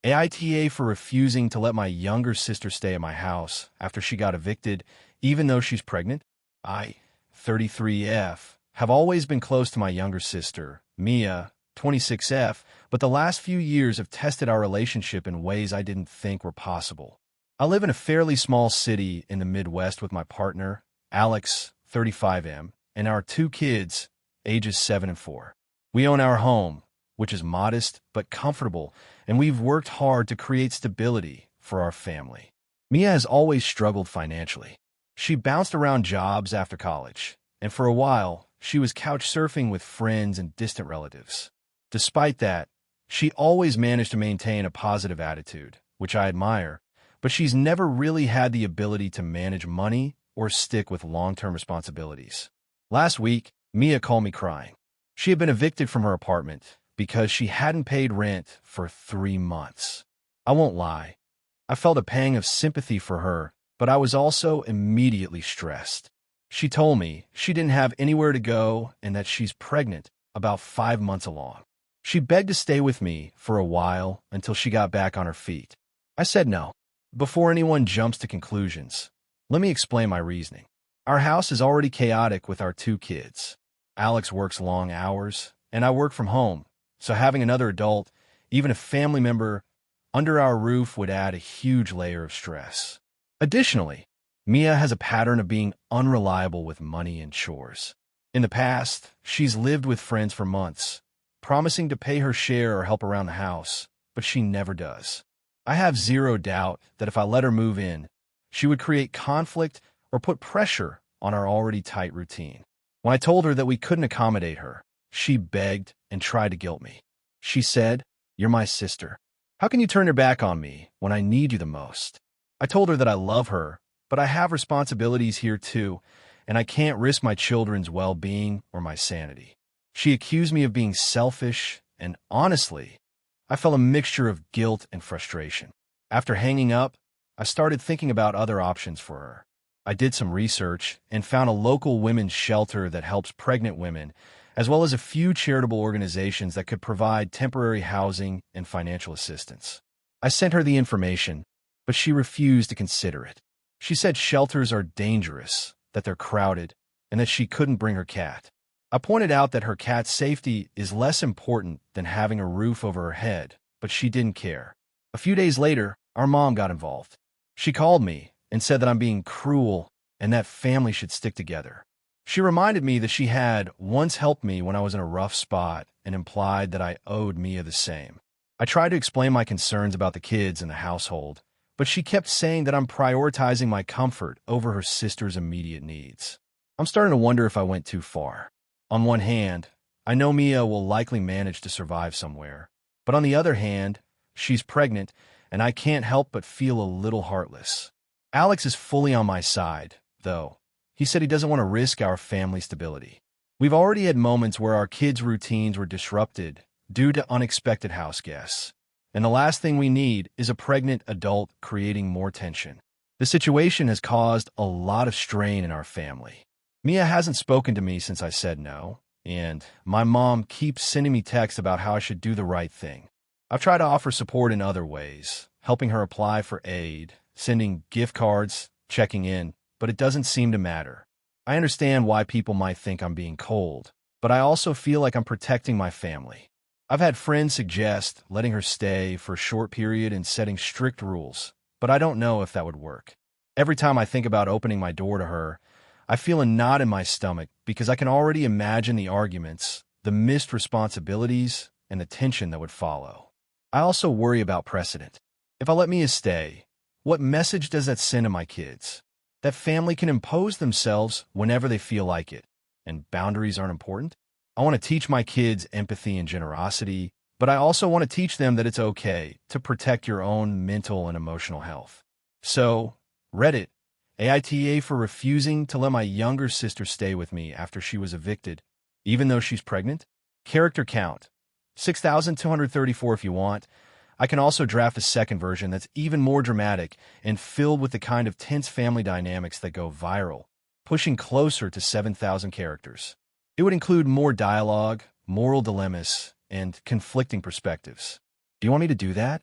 AITA for refusing to let my younger sister stay at my house after she got evicted, even though she's pregnant. I, 33F, have always been close to my younger sister, Mia, 26F, but the last few years have tested our relationship in ways I didn't think were possible. I live in a fairly small city in the Midwest with my partner, Alex, 35M, and our two kids, ages 7 and 4. We own our home, which is modest but comfortable, and we've worked hard to create stability for our family. Mia has always struggled financially. She bounced around jobs after college, and for a while, she was couch surfing with friends and distant relatives. Despite that, she always managed to maintain a positive attitude, which I admire, but she's never really had the ability to manage money or stick with long-term responsibilities. Last week, Mia called me crying. She had been evicted from her apartment because she hadn't paid rent for 3 months. I won't lie. I felt a pang of sympathy for her, but I was also immediately stressed. She told me she didn't have anywhere to go and that she's pregnant, about 5 months along. She begged to stay with me for a while until she got back on her feet. I said no. Before anyone jumps to conclusions, let me explain my reasoning. Our house is already chaotic with our 2 kids. Alex works long hours, and I work from home, so having another adult, even a family member, under our roof would add a huge layer of stress. Additionally, Mia has a pattern of being unreliable with money and chores. In the past, she's lived with friends for months, promising to pay her share or help around the house, but she never does. I have zero doubt that if I let her move in, she would create conflict or put pressure on our already tight routine. When I told her that we couldn't accommodate her, she begged and tried to guilt me. She said, "You're my sister. How can you turn your back on me when I need you the most?" I told her that I love her, but I have responsibilities here too, and I can't risk my children's well-being or my sanity. She accused me of being selfish, and honestly, I felt a mixture of guilt and frustration. After hanging up, I started thinking about other options for her. I did some research and found a local women's shelter that helps pregnant women, as well as a few charitable organizations that could provide temporary housing and financial assistance. I sent her the information, but she refused to consider it. She said shelters are dangerous, that they're crowded, and that she couldn't bring her cat. I pointed out that her cat's safety is less important than having a roof over her head, but she didn't care. A few days later, our mom got involved. She called me and said that I'm being cruel and that family should stick together. She reminded me that she had once helped me when I was in a rough spot and implied that I owed Mia the same. I tried to explain my concerns about the kids and the household, but she kept saying that I'm prioritizing my comfort over her sister's immediate needs. I'm starting to wonder if I went too far. On one hand, I know Mia will likely manage to survive somewhere, but on the other hand, she's pregnant, and I can't help but feel a little heartless. Alex is fully on my side, though. He said he doesn't want to risk our family stability. We've already had moments where our kids' routines were disrupted due to unexpected house guests, and the last thing we need is a pregnant adult creating more tension. The situation has caused a lot of strain in our family. Mia hasn't spoken to me since I said no, and my mom keeps sending me texts about how I should do the right thing. I've tried to offer support in other ways, helping her apply for aid, sending gift cards, checking in, but it doesn't seem to matter. I understand why people might think I'm being cold, but I also feel like I'm protecting my family. I've had friends suggest letting her stay for a short period and setting strict rules, but I don't know if that would work. Every time I think about opening my door to her, I feel a knot in my stomach because I can already imagine the arguments, the missed responsibilities, and the tension that would follow. I also worry about precedent. If I let Mia stay, what message does that send to my kids? That family can impose themselves whenever they feel like it, and boundaries aren't important? I want to teach my kids empathy and generosity, but I also want to teach them that it's okay to protect your own mental and emotional health. So, Reddit, AITA for refusing to let my younger sister stay with me after she was evicted, even though she's pregnant? Character count, 6,234 if you want. I can also draft a second version that's even more dramatic and filled with the kind of tense family dynamics that go viral, pushing closer to 7,000 characters. It would include more dialogue, moral dilemmas, and conflicting perspectives. Do you want me to do that?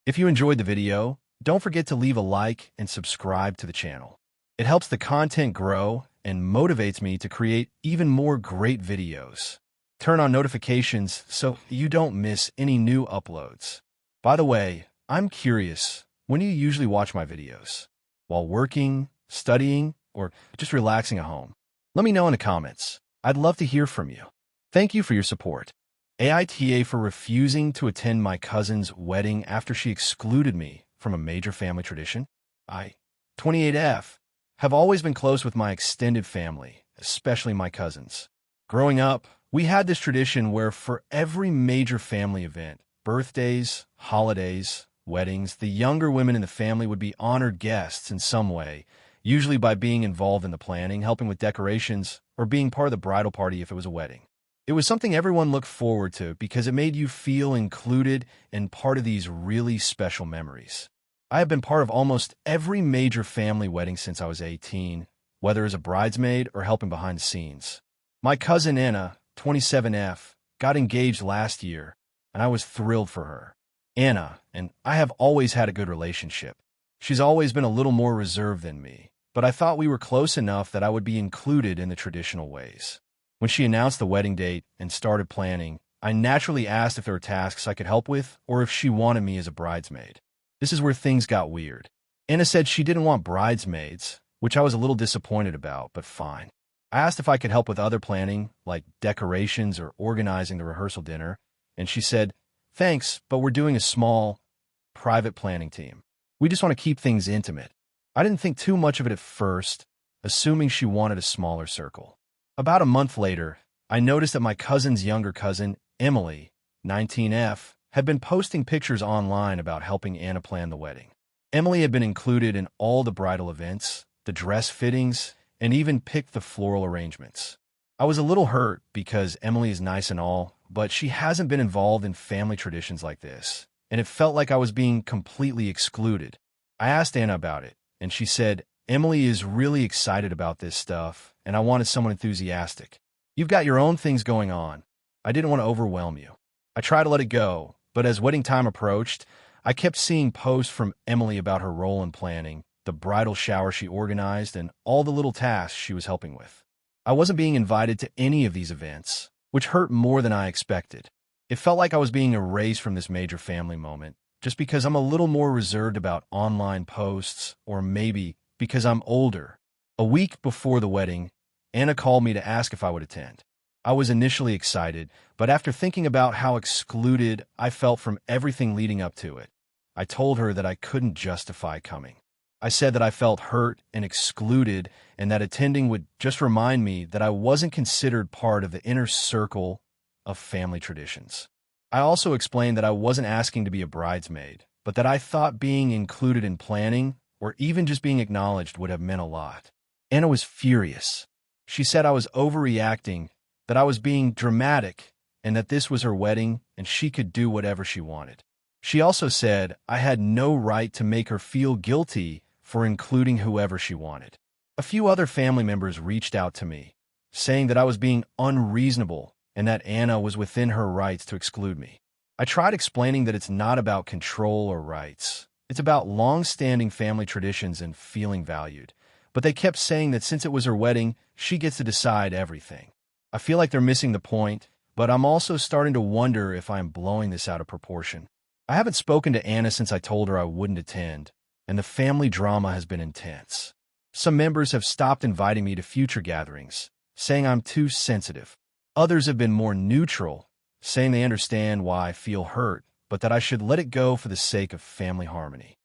If you enjoyed the video, don't forget to leave a like and subscribe to the channel. It helps the content grow and motivates me to create even more great videos. Turn on notifications so you don't miss any new uploads. By the way, I'm curious, when do you usually watch my videos? While working, studying, or just relaxing at home? Let me know in the comments. I'd love to hear from you. Thank you for your support. AITA for refusing to attend my cousin's wedding after she excluded me from a major family tradition. I, 28F, have always been close with my extended family, especially my cousins. Growing up, we had this tradition where for every major family event, birthdays, holidays, weddings, the younger women in the family would be honored guests in some way, usually by being involved in the planning, helping with decorations, or being part of the bridal party if it was a wedding. It was something everyone looked forward to because it made you feel included and part of these really special memories. I have been part of almost every major family wedding since I was 18, whether as a bridesmaid or helping behind the scenes. My cousin Anna, 27F, got engaged last year, and I was thrilled for her. Anna and I have always had a good relationship. She's always been a little more reserved than me, but I thought we were close enough that I would be included in the traditional ways. When she announced the wedding date and started planning, I naturally asked if there were tasks I could help with or if she wanted me as a bridesmaid. This is where things got weird. Anna said she didn't want bridesmaids, which I was a little disappointed about, but fine. I asked if I could help with other planning, like decorations or organizing the rehearsal dinner, and she said, "Thanks, but we're doing a small, private planning team. We just want to keep things intimate." I didn't think too much of it at first, assuming she wanted a smaller circle. About a month later, I noticed that my cousin's younger cousin, Emily, 19F, had been posting pictures online about helping Anna plan the wedding. Emily had been included in all the bridal events, the dress fittings, and even picked the floral arrangements. I was a little hurt because Emily is nice and all, but she hasn't been involved in family traditions like this, and it felt like I was being completely excluded. I asked Anna about it, and she said, "Emily is really excited about this stuff, and I wanted someone enthusiastic. You've got your own things going on. I didn't want to overwhelm you." I tried to let it go, but as wedding time approached, I kept seeing posts from Emily about her role in planning, the bridal shower she organized, and all the little tasks she was helping with. I wasn't being invited to any of these events, which hurt more than I expected. It felt like I was being erased from this major family moment, just because I'm a little more reserved about online posts, or maybe because I'm older. A week before the wedding, Anna called me to ask if I would attend. I was initially excited, but after thinking about how excluded I felt from everything leading up to it, I told her that I couldn't justify coming. I said that I felt hurt and excluded and that attending would just remind me that I wasn't considered part of the inner circle of family traditions. I also explained that I wasn't asking to be a bridesmaid, but that I thought being included in planning or even just being acknowledged would have meant a lot. Anna was furious. She said I was overreacting, that I was being dramatic, and that this was her wedding and she could do whatever she wanted. She also said I had no right to make her feel guilty for including whoever she wanted. A few other family members reached out to me, saying that I was being unreasonable and that Anna was within her rights to exclude me. I tried explaining that it's not about control or rights. It's about long-standing family traditions and feeling valued. But they kept saying that since it was her wedding, she gets to decide everything. I feel like they're missing the point, but I'm also starting to wonder if I'm blowing this out of proportion. I haven't spoken to Anna since I told her I wouldn't attend, and the family drama has been intense. Some members have stopped inviting me to future gatherings, saying I'm too sensitive. Others have been more neutral, saying they understand why I feel hurt, but that I should let it go for the sake of family harmony.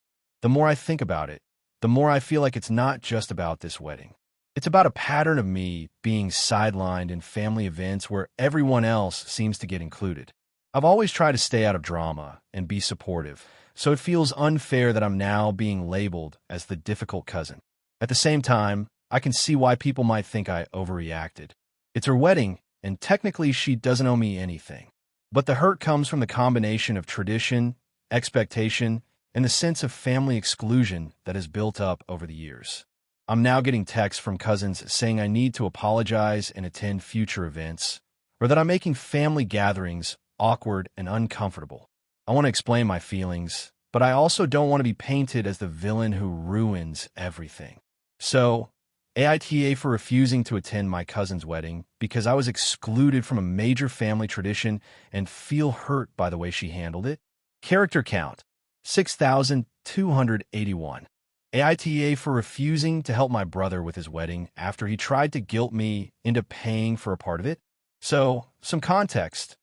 The more I think about it, the more I feel like it's not just about this wedding. It's about a pattern of me being sidelined in family events where everyone else seems to get included. I've always tried to stay out of drama and be supportive, so it feels unfair that I'm now being labeled as the difficult cousin. At the same time, I can see why people might think I overreacted. It's her wedding, and technically she doesn't owe me anything. But the hurt comes from the combination of tradition, expectation, and the sense of family exclusion that has built up over the years. I'm now getting texts from cousins saying I need to apologize and attend future events, or that I'm making family gatherings awkward and uncomfortable. I want to explain my feelings, but I also don't want to be painted as the villain who ruins everything. So, AITA for refusing to attend my cousin's wedding because I was excluded from a major family tradition and feel hurt by the way she handled it. Character count, 6,281. AITA for refusing to help my brother with his wedding after he tried to guilt me into paying for a part of it. So, some context.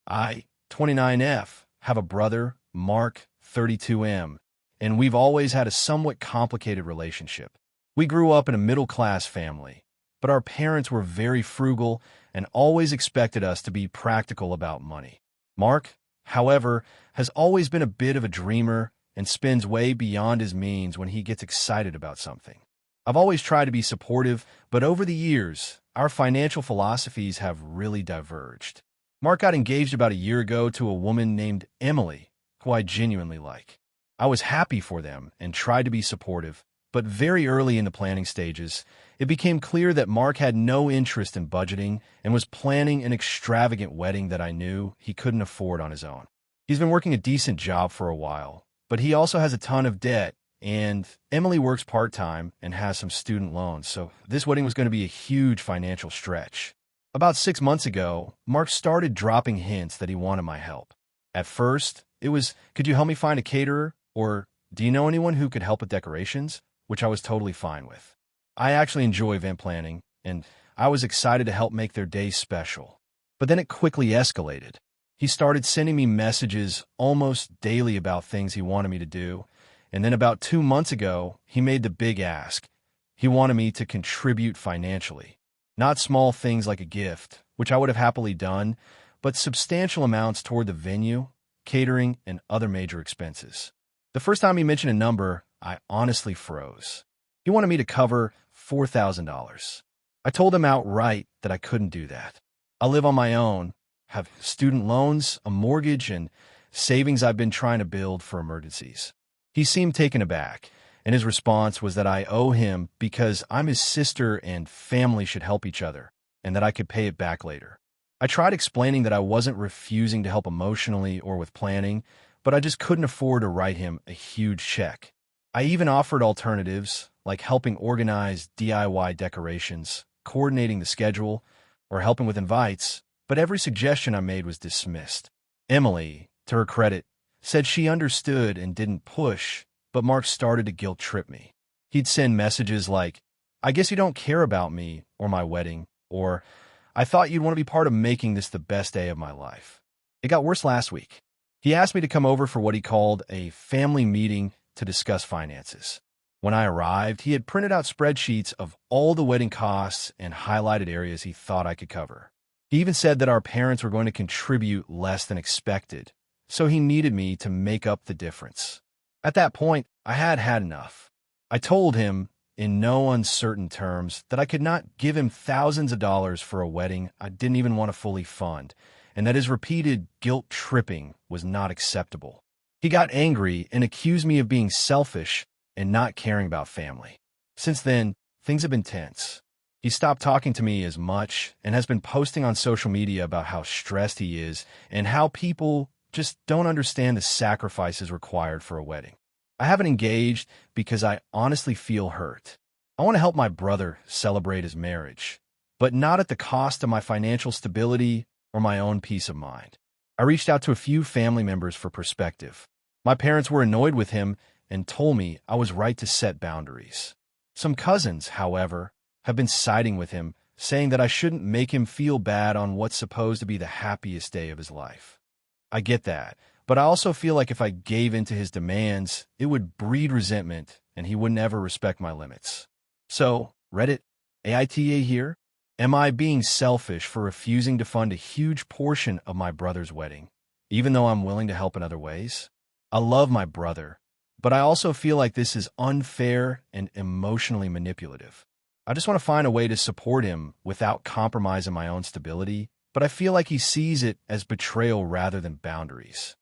I, 29F, have a brother, Mark, 32M, and we've always had a somewhat complicated relationship. We grew up in a middle-class family, but our parents were very frugal and always expected us to be practical about money. Mark, however, has always been a bit of a dreamer and spends way beyond his means when he gets excited about something. I've always tried to be supportive, but over the years, our financial philosophies have really diverged. Mark got engaged about a year ago to a woman named Emily, who I genuinely like. I was happy for them and tried to be supportive, but very early in the planning stages, it became clear that Mark had no interest in budgeting and was planning an extravagant wedding that I knew he couldn't afford on his own. He's been working a decent job for a while, but he also has a ton of debt, and Emily works part-time and has some student loans, so this wedding was going to be a huge financial stretch. About 6 months ago, Mark started dropping hints that he wanted my help. At first, it was, could you help me find a caterer? Or, do you know anyone who could help with decorations? Which I was totally fine with. I actually enjoy event planning, and I was excited to help make their day special. But then it quickly escalated. He started sending me messages almost daily about things he wanted me to do, and then about 2 months ago, he made the big ask. He wanted me to contribute financially. Not small things like a gift, which I would have happily done, but substantial amounts toward the venue, catering, and other major expenses. The first time he mentioned a number, I honestly froze. He wanted me to cover $4,000. I told him outright that I couldn't do that. I live on my own, have student loans, a mortgage, and savings I've been trying to build for emergencies. He seemed taken aback, and his response was that I owe him because I'm his sister and family should help each other, and that I could pay it back later. I tried explaining that I wasn't refusing to help emotionally or with planning, but I just couldn't afford to write him a huge check. I even offered alternatives, like helping organize DIY decorations, coordinating the schedule, or helping with invites, but every suggestion I made was dismissed. Emily, to her credit, said she understood and didn't push, but Mark started to guilt trip me. He'd send messages like, I guess you don't care about me or my wedding, or I thought you'd want to be part of making this the best day of my life. It got worse last week. He asked me to come over for what he called a family meeting to discuss finances. When I arrived, he had printed out spreadsheets of all the wedding costs and highlighted areas he thought I could cover. He even said that our parents were going to contribute less than expected, so he needed me to make up the difference. At that point, I had had enough. I told him, in no uncertain terms, that I could not give him thousands of dollars for a wedding I didn't even want to fully fund, and that his repeated guilt-tripping was not acceptable. He got angry and accused me of being selfish and not caring about family. Since then, things have been tense. He stopped talking to me as much and has been posting on social media about how stressed he is and how people just don't understand the sacrifices required for a wedding. I haven't engaged because I honestly feel hurt. I want to help my brother celebrate his marriage, but not at the cost of my financial stability or my own peace of mind. I reached out to a few family members for perspective. My parents were annoyed with him and told me I was right to set boundaries. Some cousins, however, have been siding with him, saying that I shouldn't make him feel bad on what's supposed to be the happiest day of his life. I get that, but I also feel like if I gave in to his demands, it would breed resentment and he would never respect my limits. So, Reddit, AITA here? Am I being selfish for refusing to fund a huge portion of my brother's wedding, even though I'm willing to help in other ways? I love my brother, but I also feel like this is unfair and emotionally manipulative. I just want to find a way to support him without compromising my own stability, but I feel like he sees it as betrayal rather than boundaries.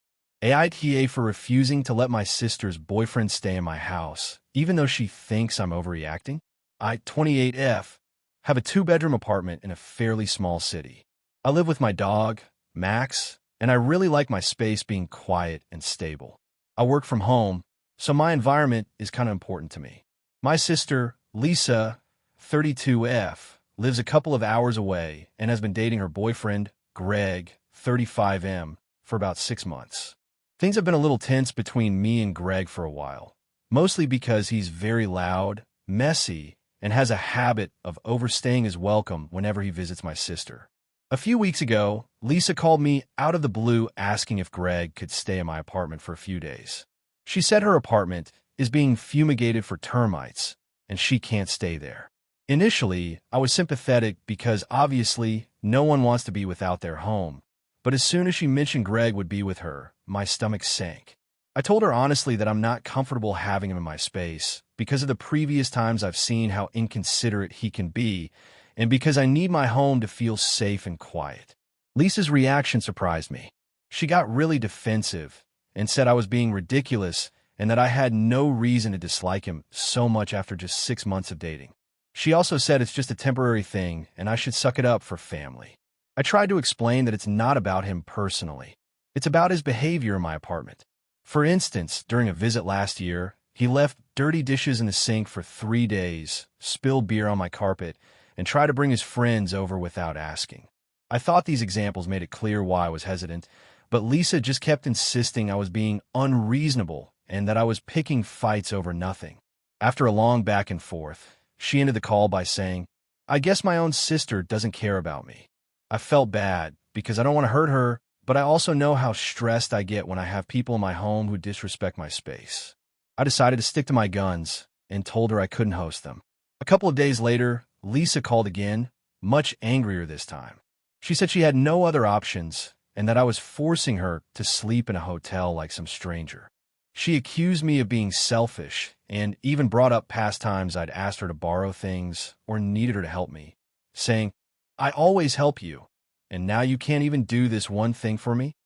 AITA for refusing to let my sister's boyfriend stay in my house, even though she thinks I'm overreacting. I, 28F, have a 2-bedroom apartment in a fairly small city. I live with my dog, Max, and I really like my space being quiet and stable. I work from home, so my environment is kind of important to me. My sister, Lisa, 32F, lives a couple of hours away and has been dating her boyfriend, Greg, 35M, for about 6 months. Things have been a little tense between me and Greg for a while, mostly because he's very loud, messy, and has a habit of overstaying his welcome whenever he visits my sister. A few weeks ago, Lisa called me out of the blue asking if Greg could stay in my apartment for a few days. She said her apartment is being fumigated for termites, and she can't stay there. Initially, I was sympathetic because obviously no one wants to be without their home, but as soon as she mentioned Greg would be with her, my stomach sank. I told her honestly that I'm not comfortable having him in my space because of the previous times I've seen how inconsiderate he can be, and because I need my home to feel safe and quiet. Lisa's reaction surprised me. She got really defensive and said I was being ridiculous and that I had no reason to dislike him so much after just 6 months of dating. She also said it's just a temporary thing and I should suck it up for family. I tried to explain that it's not about him personally. It's about his behavior in my apartment. For instance, during a visit last year, he left dirty dishes in the sink for 3 days, spilled beer on my carpet, and tried to bring his friends over without asking. I thought these examples made it clear why I was hesitant, but Lisa just kept insisting I was being unreasonable and that I was picking fights over nothing. After a long back and forth, she ended the call by saying, "I guess my own sister doesn't care about me." I felt bad because I don't want to hurt her, but I also know how stressed I get when I have people in my home who disrespect my space. I decided to stick to my guns and told her I couldn't host them. A couple of days later, Lisa called again, much angrier this time. She said she had no other options and that I was forcing her to sleep in a hotel like some stranger. She accused me of being selfish and even brought up past times I'd asked her to borrow things or needed her to help me, saying, "I always help you, and now you can't even do this one thing for me?"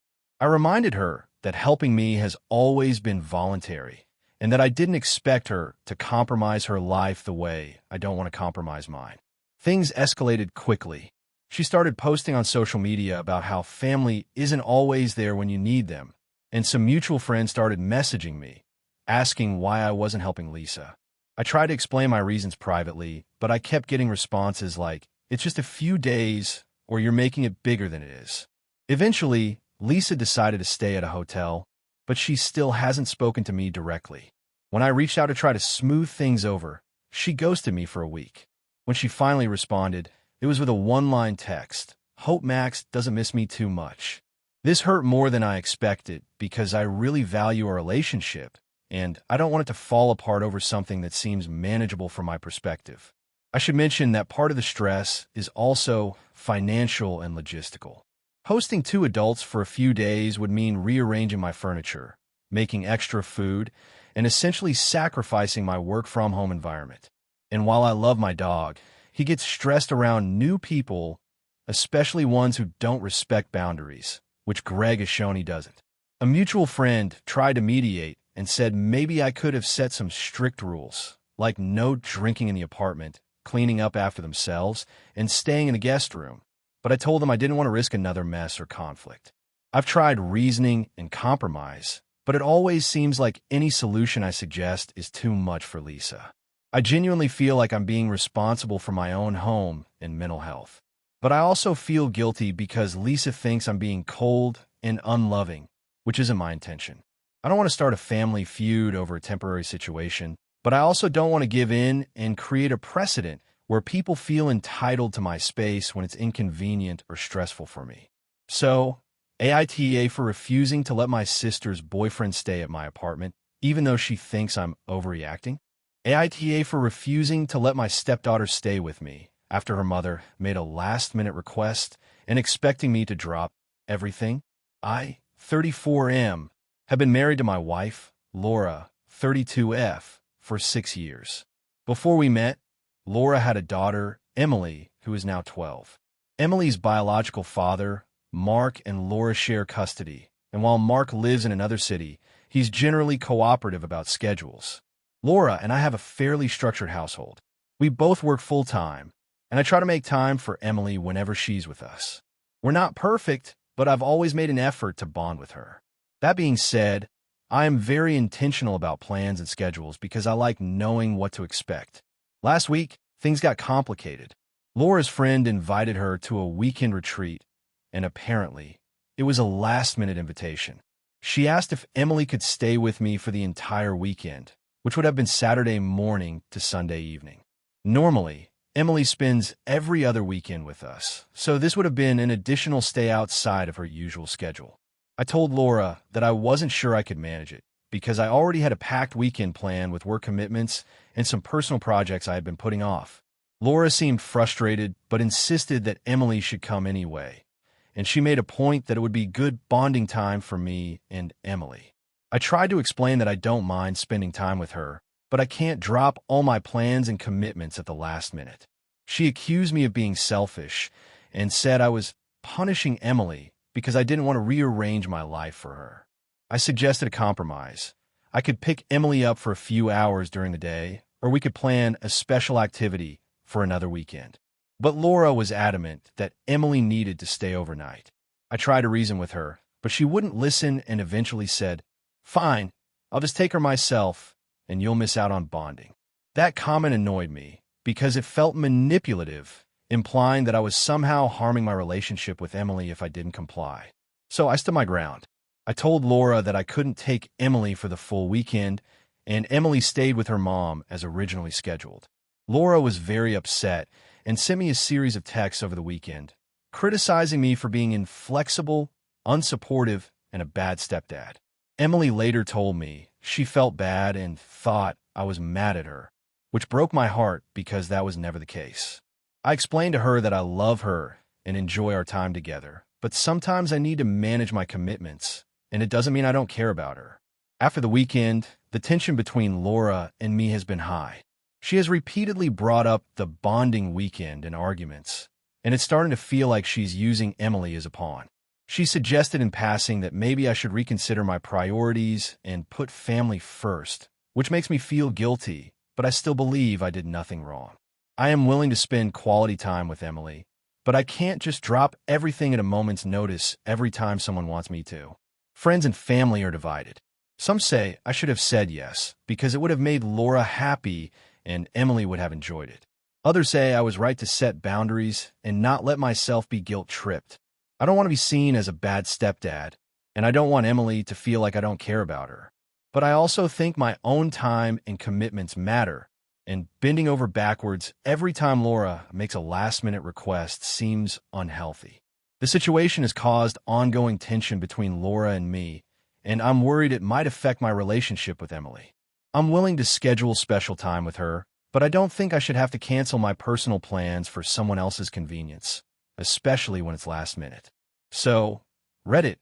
I reminded her that helping me has always been voluntary and that I didn't expect her to compromise her life the way I don't want to compromise mine. Things escalated quickly. She started posting on social media about how family isn't always there when you need them, and some mutual friends started messaging me, asking why I wasn't helping Lisa. I tried to explain my reasons privately, but I kept getting responses like, "It's just a few days," or "You're making it bigger than it is." Eventually, Lisa decided to stay at a hotel, but she still hasn't spoken to me directly. When I reached out to try to smooth things over, she ghosted me for a week. When she finally responded, it was with a one-line text, "Hope Max doesn't miss me too much." This hurt more than I expected because I really value our relationship, and I don't want it to fall apart over something that seems manageable from my perspective. I should mention that part of the stress is also financial and logistical. Hosting 2 adults for a few days would mean rearranging my furniture, making extra food, and essentially sacrificing my work-from-home environment. And while I love my dog, he gets stressed around new people, especially ones who don't respect boundaries, which Greg has shown he doesn't. A mutual friend tried to mediate and said maybe I could have set some strict rules, like no drinking in the apartment, cleaning up after themselves, and staying in the guest room. But I told them I didn't want to risk another mess or conflict. I've tried reasoning and compromise, but it always seems like any solution I suggest is too much for Lisa. I genuinely feel like I'm being responsible for my own home and mental health. But I also feel guilty because Lisa thinks I'm being cold and unloving, which isn't my intention. I don't want to start a family feud over a temporary situation, but I also don't want to give in and create a precedent where people feel entitled to my space when it's inconvenient or stressful for me. So, AITA for refusing to let my sister's boyfriend stay at my apartment, even though she thinks I'm overreacting. AITA for refusing to let my stepdaughter stay with me after her mother made a last-minute request and expecting me to drop everything. I, 34M, have been married to my wife, Laura, 32F, for 6 years. Before we met, Laura had a daughter, Emily, who is now 12. Emily's biological father, Mark, and Laura share custody, and while Mark lives in another city, he's generally cooperative about schedules. Laura and I have a fairly structured household. We both work full-time, and I try to make time for Emily whenever she's with us. We're not perfect, but I've always made an effort to bond with her. That being said, I am very intentional about plans and schedules because I like knowing what to expect. Last week, things got complicated. Laura's friend invited her to a weekend retreat, and apparently, it was a last-minute invitation. She asked if Emily could stay with me for the entire weekend, which would have been Saturday morning to Sunday evening. Normally, Emily spends every other weekend with us, so this would have been an additional stay outside of her usual schedule. I told Laura that I wasn't sure I could manage it, because I already had a packed weekend plan with work commitments and some personal projects I had been putting off. Laura seemed frustrated, but insisted that Emily should come anyway, and she made a point that it would be good bonding time for me and Emily. I tried to explain that I don't mind spending time with her, but I can't drop all my plans and commitments at the last minute. She accused me of being selfish and said I was punishing Emily because I didn't want to rearrange my life for her. I suggested a compromise. I could pick Emily up for a few hours during the day, or we could plan a special activity for another weekend. But Laura was adamant that Emily needed to stay overnight. I tried to reason with her, but she wouldn't listen and eventually said, "Fine, I'll just take her myself, and you'll miss out on bonding." That comment annoyed me because it felt manipulative, implying that I was somehow harming my relationship with Emily if I didn't comply. So I stood my ground. I told Laura that I couldn't take Emily for the full weekend, and Emily stayed with her mom as originally scheduled. Laura was very upset and sent me a series of texts over the weekend, criticizing me for being inflexible, unsupportive, and a bad stepdad. Emily later told me she felt bad and thought I was mad at her, which broke my heart because that was never the case. I explained to her that I love her and enjoy our time together, but sometimes I need to manage my commitments, and it doesn't mean I don't care about her. After the weekend, the tension between Laura and me has been high. She has repeatedly brought up the bonding weekend in arguments, and it's starting to feel like she's using Emily as a pawn. She suggested in passing that maybe I should reconsider my priorities and put family first, which makes me feel guilty, but I still believe I did nothing wrong. I am willing to spend quality time with Emily, but I can't just drop everything at a moment's notice every time someone wants me to. Friends and family are divided. Some say I should have said yes, because it would have made Laura happy and Emily would have enjoyed it. Others say I was right to set boundaries and not let myself be guilt-tripped. I don't want to be seen as a bad stepdad, and I don't want Emily to feel like I don't care about her. But I also think my own time and commitments matter, and bending over backwards every time Laura makes a last-minute request seems unhealthy. The situation has caused ongoing tension between Laura and me, and I'm worried it might affect my relationship with Emily. I'm willing to schedule special time with her, but I don't think I should have to cancel my personal plans for someone else's convenience, especially when it's last minute. So, Reddit,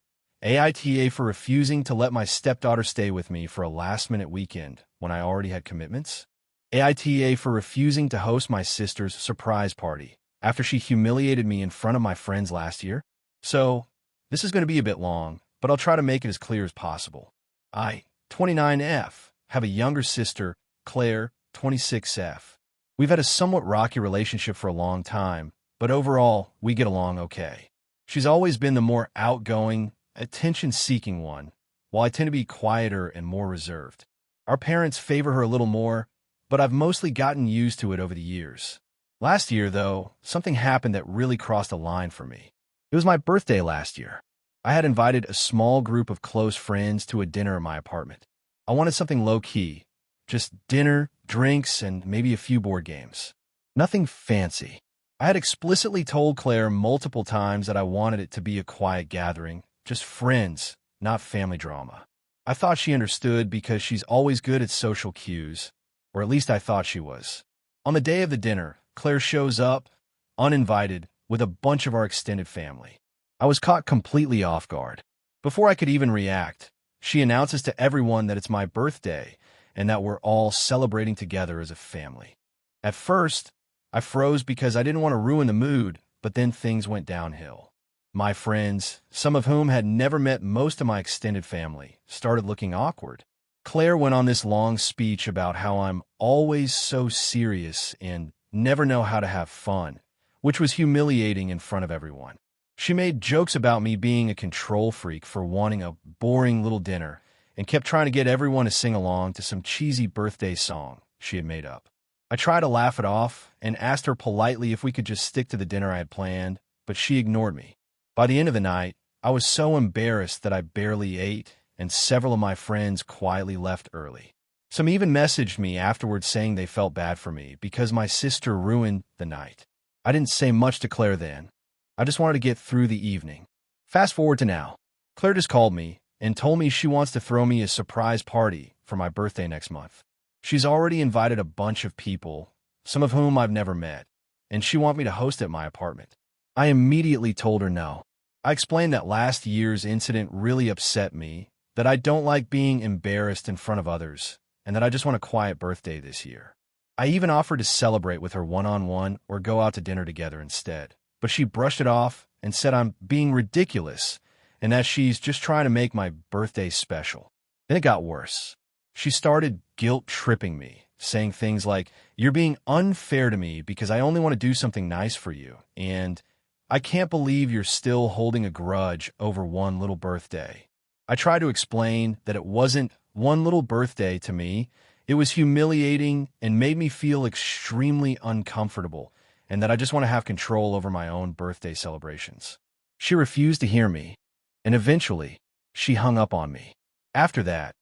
AITA for refusing to let my stepdaughter stay with me for a last-minute weekend when I already had commitments. AITA for refusing to host my sister's surprise party after she humiliated me in front of my friends last year. So, this is going to be a bit long, but I'll try to make it as clear as possible. I, 29F, have a younger sister, Claire, 26F. We've had a somewhat rocky relationship for a long time, but overall, we get along okay. She's always been the more outgoing, attention-seeking one, while I tend to be quieter and more reserved. Our parents favor her a little more, but I've mostly gotten used to it over the years. Last year, though, something happened that really crossed a line for me. It was my birthday last year. I had invited a small group of close friends to a dinner at my apartment. I wanted something low-key, just dinner, drinks, and maybe a few board games. Nothing fancy. I had explicitly told Claire multiple times that I wanted it to be a quiet gathering, just friends, not family drama. I thought she understood because she's always good at social cues, or at least I thought she was. On the day of the dinner, Claire shows up, uninvited, with a bunch of our extended family. I was caught completely off guard. Before I could even react, she announces to everyone that it's my birthday and that we're all celebrating together as a family. At first, I froze because I didn't want to ruin the mood, but then things went downhill. My friends, some of whom had never met most of my extended family, started looking awkward. Claire went on this long speech about how I'm always so serious and never know how to have fun, which was humiliating in front of everyone. She made jokes about me being a control freak for wanting a boring little dinner and kept trying to get everyone to sing along to some cheesy birthday song she had made up. I tried to laugh it off and asked her politely if we could just stick to the dinner I had planned, but she ignored me. By the end of the night, I was so embarrassed that I barely ate, and several of my friends quietly left early. Some even messaged me afterwards saying they felt bad for me because my sister ruined the night. I didn't say much to Claire then. I just wanted to get through the evening. Fast forward to now. Claire just called me and told me she wants to throw me a surprise party for my birthday next month. She's already invited a bunch of people, some of whom I've never met, and she wants me to host at my apartment. I immediately told her no. I explained that last year's incident really upset me, that I don't like being embarrassed in front of others, and that I just want a quiet birthday this year. I even offered to celebrate with her one-on-one or go out to dinner together instead, but she brushed it off and said I'm being ridiculous and that she's just trying to make my birthday special. Then it got worse. She started guilt-tripping me, saying things like, "You're being unfair to me because I only want to do something nice for you, and I can't believe you're still holding a grudge over one little birthday." I tried to explain that it wasn't one little birthday to me. It was humiliating and made me feel extremely uncomfortable, and that I just want to have control over my own birthday celebrations. She refused to hear me, and eventually, she hung up on me. After that,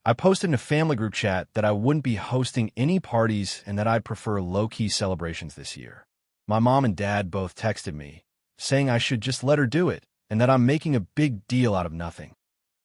I posted in a family group chat that I wouldn't be hosting any parties and that I'd prefer low-key celebrations this year. My mom and dad both texted me, saying I should just let her do it, and that I'm making a big deal out of nothing.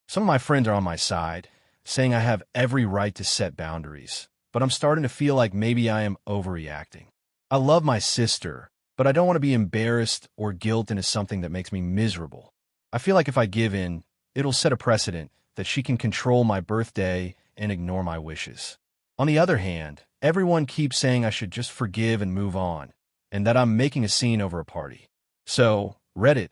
Some of my friends are on my side, saying I have every right to set boundaries, but I'm starting to feel like maybe I am overreacting. I love my sister, but I don't want to be embarrassed or guilt into something that makes me miserable. I feel like if I give in, it'll set a precedent that she can control my birthday and ignore my wishes. On the other hand, everyone keeps saying I should just forgive and move on, and that I'm making a scene over a party. So, Reddit,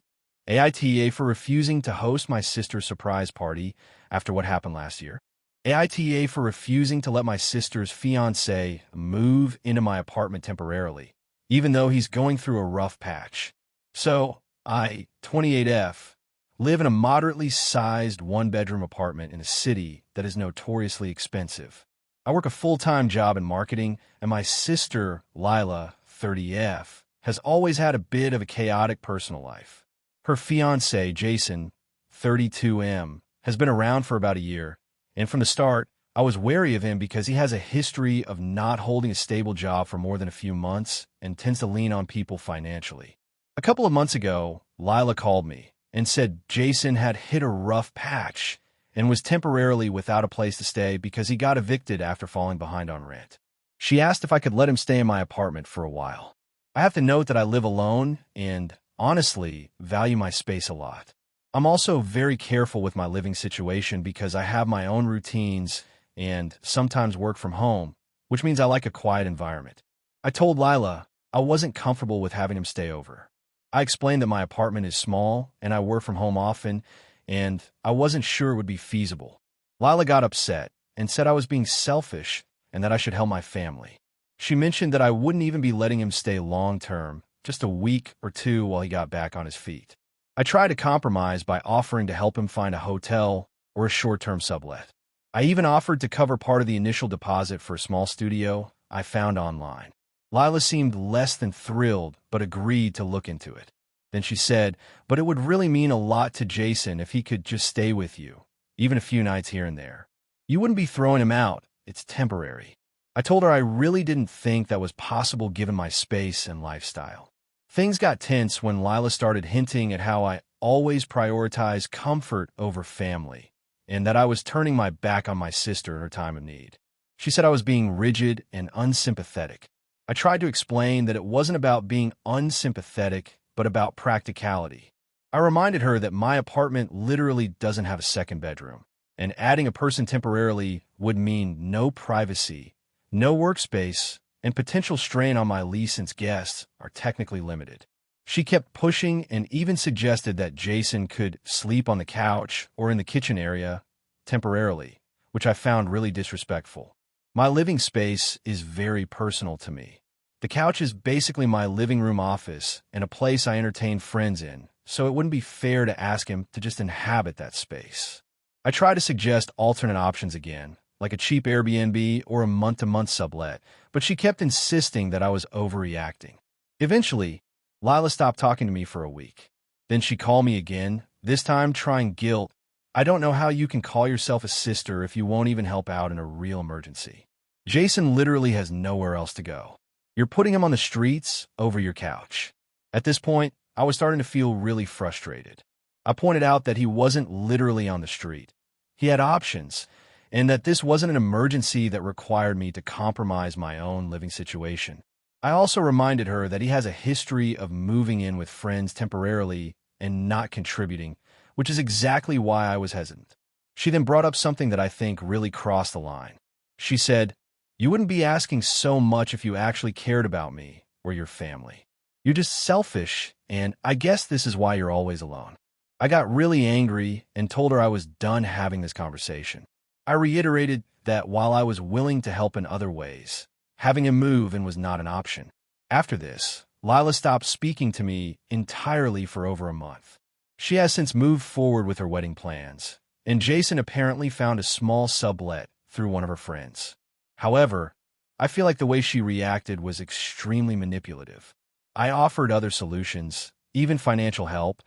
AITA for refusing to host my sister's surprise party after what happened last year. AITA for refusing to let my sister's fiancé move into my apartment temporarily, even though he's going through a rough patch. So, I, 28F, live in a moderately sized one-bedroom apartment in a city that is notoriously expensive. I work a full-time job in marketing, and my sister, Lila, 30F, has always had a bit of a chaotic personal life. Her fiancé, Jason, 32M, has been around for about a year, and from the start, I was wary of him because he has a history of not holding a stable job for more than a few months and tends to lean on people financially. A couple of months ago, Lila called me and said Jason had hit a rough patch and was temporarily without a place to stay because he got evicted after falling behind on rent. She asked if I could let him stay in my apartment for a while. I have to note that I live alone and, honestly, value my space a lot. I'm also very careful with my living situation because I have my own routines and sometimes work from home, which means I like a quiet environment. I told Lila I wasn't comfortable with having him stay over. I explained that my apartment is small and I work from home often, and I wasn't sure it would be feasible. Lila got upset and said I was being selfish and that I should help my family. She mentioned that I wouldn't even be letting him stay long-term, just a week or two while he got back on his feet. I tried to compromise by offering to help him find a hotel or a short-term sublet. I even offered to cover part of the initial deposit for a small studio I found online. Lila seemed less than thrilled, but agreed to look into it. Then she said, "But it would really mean a lot to Jason if he could just stay with you, even a few nights here and there. You wouldn't be throwing him out. It's temporary." I told her I really didn't think that was possible given my space and lifestyle. Things got tense when Lila started hinting at how I always prioritize comfort over family, and that I was turning my back on my sister in her time of need. She said I was being rigid and unsympathetic. I tried to explain that it wasn't about being unsympathetic, but about practicality. I reminded her that my apartment literally doesn't have a second bedroom, and adding a person temporarily would mean no privacy, no workspace, and potential strain on my lease since guests are technically limited. She kept pushing and even suggested that Jason could sleep on the couch or in the kitchen area temporarily, which I found really disrespectful. My living space is very personal to me. The couch is basically my living room office and a place I entertain friends in, so it wouldn't be fair to ask him to just inhabit that space. I tried to suggest alternate options again, like a cheap Airbnb or a month-to-month sublet, but she kept insisting that I was overreacting. Eventually, Lila stopped talking to me for a week. Then she called me again, this time trying guilt. I don't know how you can call yourself a sister if you won't even help out in a real emergency. Jason literally has nowhere else to go. You're putting him on the streets over your couch. At this point, I was starting to feel really frustrated. I pointed out that he wasn't literally on the street. He had options, and that this wasn't an emergency that required me to compromise my own living situation. I also reminded her that he has a history of moving in with friends temporarily and not contributing, which is exactly why I was hesitant. She then brought up something that I think really crossed the line. She said, "You wouldn't be asking so much if you actually cared about me or your family. You're just selfish, and I guess this is why you're always alone." I got really angry and told her I was done having this conversation. I reiterated that while I was willing to help in other ways, having him move in was not an option. After this, Lila stopped speaking to me entirely for over a month. She has since moved forward with her wedding plans, and Jason apparently found a small sublet through one of her friends. However, I feel like the way she reacted was extremely manipulative. I offered other solutions, even financial help,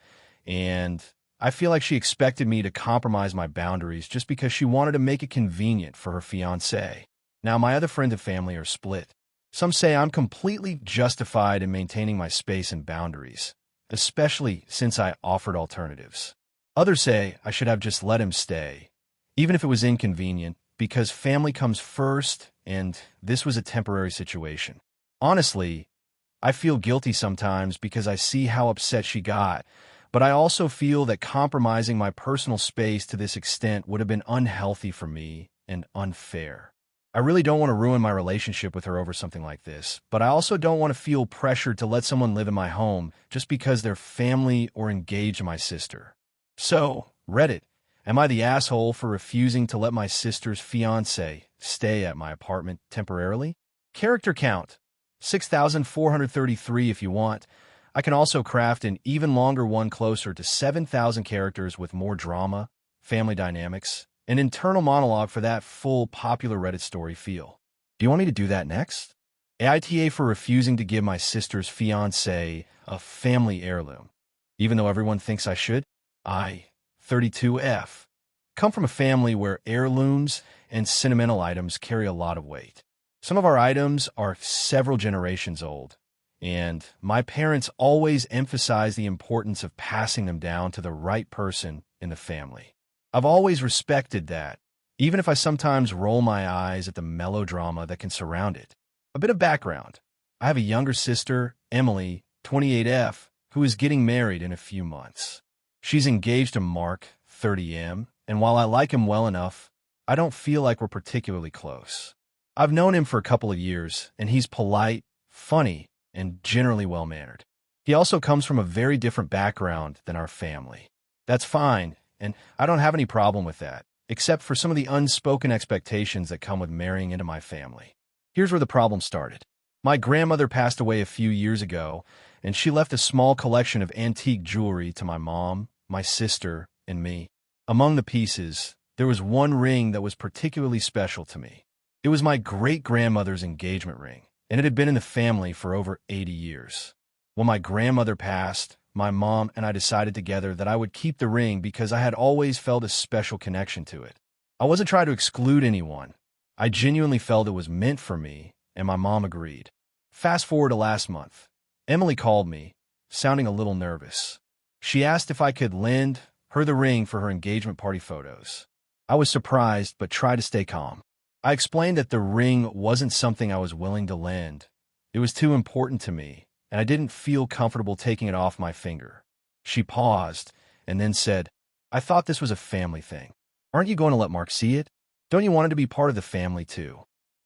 and I feel like she expected me to compromise my boundaries just because she wanted to make it convenient for her fiancé. Now, my other friends and family are split. Some say I'm completely justified in maintaining my space and boundaries, especially since I offered alternatives. Others say I should have just let him stay, even if it was inconvenient, because family comes first and this was a temporary situation. Honestly, I feel guilty sometimes because I see how upset she got, but I also feel that compromising my personal space to this extent would have been unhealthy for me and unfair. I really don't want to ruin my relationship with her over something like this, but I also don't want to feel pressured to let someone live in my home just because they're family or engaged to my sister. So, Reddit, am I the asshole for refusing to let my sister's fiancé stay at my apartment temporarily? Character count, 6,433 if you want. I can also craft an even longer one closer to 7,000 characters with more drama, family dynamics, an internal monologue for that full popular Reddit story feel. Do you want me to do that next? AITA for refusing to give my sister's fiancé a family heirloom, even though everyone thinks I should. I, 32F, come from a family where heirlooms and sentimental items carry a lot of weight. Some of our items are several generations old, and my parents always emphasize the importance of passing them down to the right person in the family. I've always respected that, even if I sometimes roll my eyes at the melodrama that can surround it. A bit of background. I have a younger sister, Emily, 28F, who is getting married in a few months. She's engaged to Mark, 30M, and while I like him well enough, I don't feel like we're particularly close. I've known him for a couple of years, and he's polite, funny, and generally well-mannered. He also comes from a very different background than our family. That's fine, and I don't have any problem with that, except for some of the unspoken expectations that come with marrying into my family. Here's where the problem started. My grandmother passed away a few years ago, and she left a small collection of antique jewelry to my mom, my sister, and me. Among the pieces, there was one ring that was particularly special to me. It was my great-grandmother's engagement ring, and it had been in the family for over 80 years. When my grandmother passed, my mom and I decided together that I would keep the ring because I had always felt a special connection to it. I wasn't trying to exclude anyone. I genuinely felt it was meant for me, and my mom agreed. Fast forward to last month. Emily called me, sounding a little nervous. She asked if I could lend her the ring for her engagement party photos. I was surprised, but tried to stay calm. I explained that the ring wasn't something I was willing to lend. It was too important to me, and I didn't feel comfortable taking it off my finger. She paused, and then said, "I thought this was a family thing. Aren't you going to let Mark see it? Don't you want it to be part of the family, too?"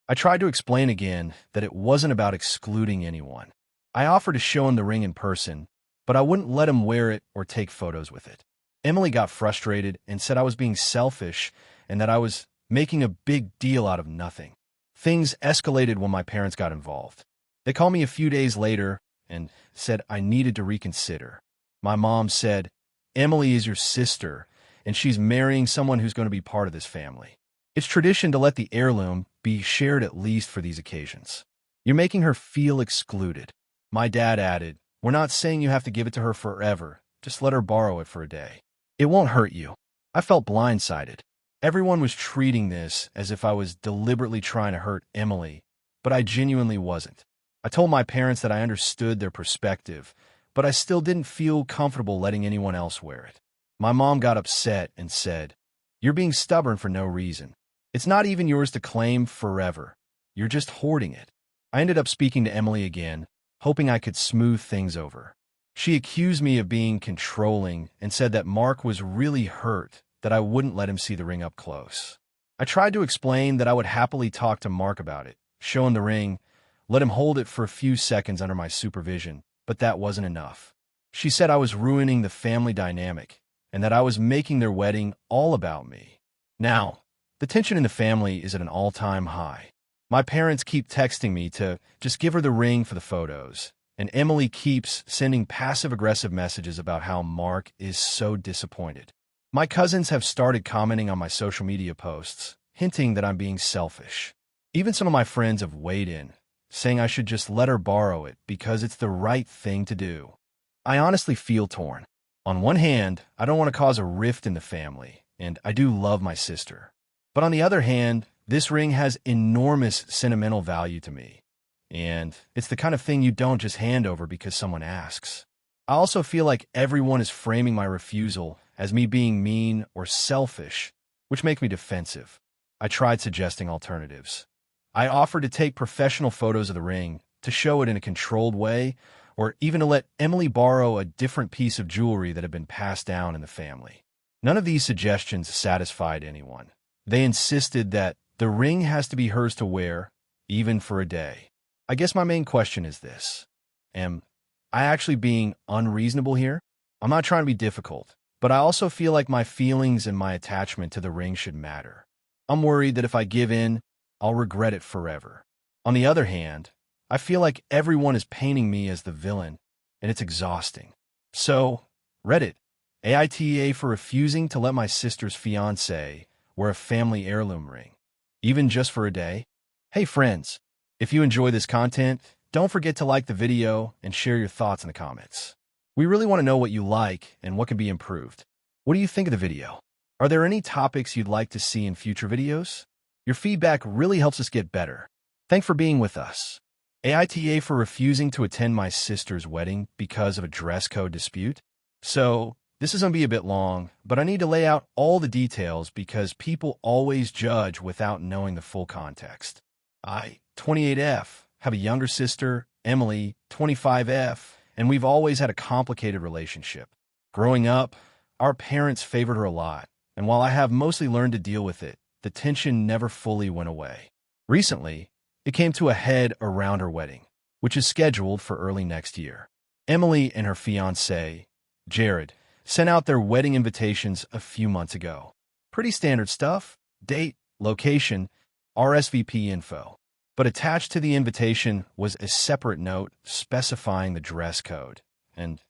I tried to explain again that it wasn't about excluding anyone. I offered to show him the ring in person, but I wouldn't let him wear it or take photos with it. Emily got frustrated and said I was being selfish and that I was making a big deal out of nothing. Things escalated when my parents got involved. They called me a few days later and said I needed to reconsider. My mom said, "Emily is your sister, and she's marrying someone who's going to be part of this family. It's tradition to let the heirloom be shared at least for these occasions. You're making her feel excluded. My dad added, "We're not saying you have to give it to her forever. Just let her borrow it for a day. It won't hurt you." I felt blindsided. Everyone was treating this as if I was deliberately trying to hurt Emily, but I genuinely wasn't. I told my parents that I understood their perspective, but I still didn't feel comfortable letting anyone else wear it. My mom got upset and said, "You're being stubborn for no reason. It's not even yours to claim forever. You're just hoarding it." I ended up speaking to Emily again, hoping I could smooth things over. She accused me of being controlling and said that Mark was really hurt that I wouldn't let him see the ring up close. I tried to explain that I would happily talk to Mark about it, show him the ring, let him hold it for a few seconds under my supervision, but that wasn't enough. She said I was ruining the family dynamic and that I was making their wedding all about me. Now, the tension in the family is at an all-time high. My parents keep texting me to just give her the ring for the photos, and Emily keeps sending passive-aggressive messages about how Mark is so disappointed. My cousins have started commenting on my social media posts, hinting that I'm being selfish. Even some of my friends have weighed in, saying I should just let her borrow it because it's the right thing to do. I honestly feel torn. On one hand, I don't want to cause a rift in the family, and I do love my sister. But on the other hand, this ring has enormous sentimental value to me, and it's the kind of thing you don't just hand over because someone asks. I also feel like everyone is framing my refusal as me being mean or selfish, which make me defensive. I tried suggesting alternatives. I offered to take professional photos of the ring, to show it in a controlled way, or even to let Emily borrow a different piece of jewelry that had been passed down in the family. None of these suggestions satisfied anyone. They insisted that the ring has to be hers to wear, even for a day. I guess my main question is this. Am I actually being unreasonable here? I'm not trying to be difficult, but I also feel like my feelings and my attachment to the ring should matter. I'm worried that if I give in, I'll regret it forever. On the other hand, I feel like everyone is painting me as the villain, and it's exhausting. So, Reddit, AITA for refusing to let my sister's fiancé wear a family heirloom ring, even just for a day. Hey friends, if you enjoy this content, don't forget to like the video and share your thoughts in the comments. We really want to know what you like and what can be improved. What do you think of the video? Are there any topics you'd like to see in future videos? Your feedback really helps us get better. Thanks for being with us. AITA for refusing to attend my sister's wedding because of a dress code dispute. So, this is going to be a bit long, but I need to lay out all the details because people always judge without knowing the full context. I, 28F, have a younger sister, Emily, 25F, and we've always had a complicated relationship. Growing up, our parents favored her a lot, and while I have mostly learned to deal with it, the tension never fully went away. Recently, it came to a head around her wedding, which is scheduled for early next year. Emily and her fiancé, Jared, sent out their wedding invitations a few months ago. Pretty standard stuff: date, location, RSVP info. But attached to the invitation was a separate note specifying the dress code. And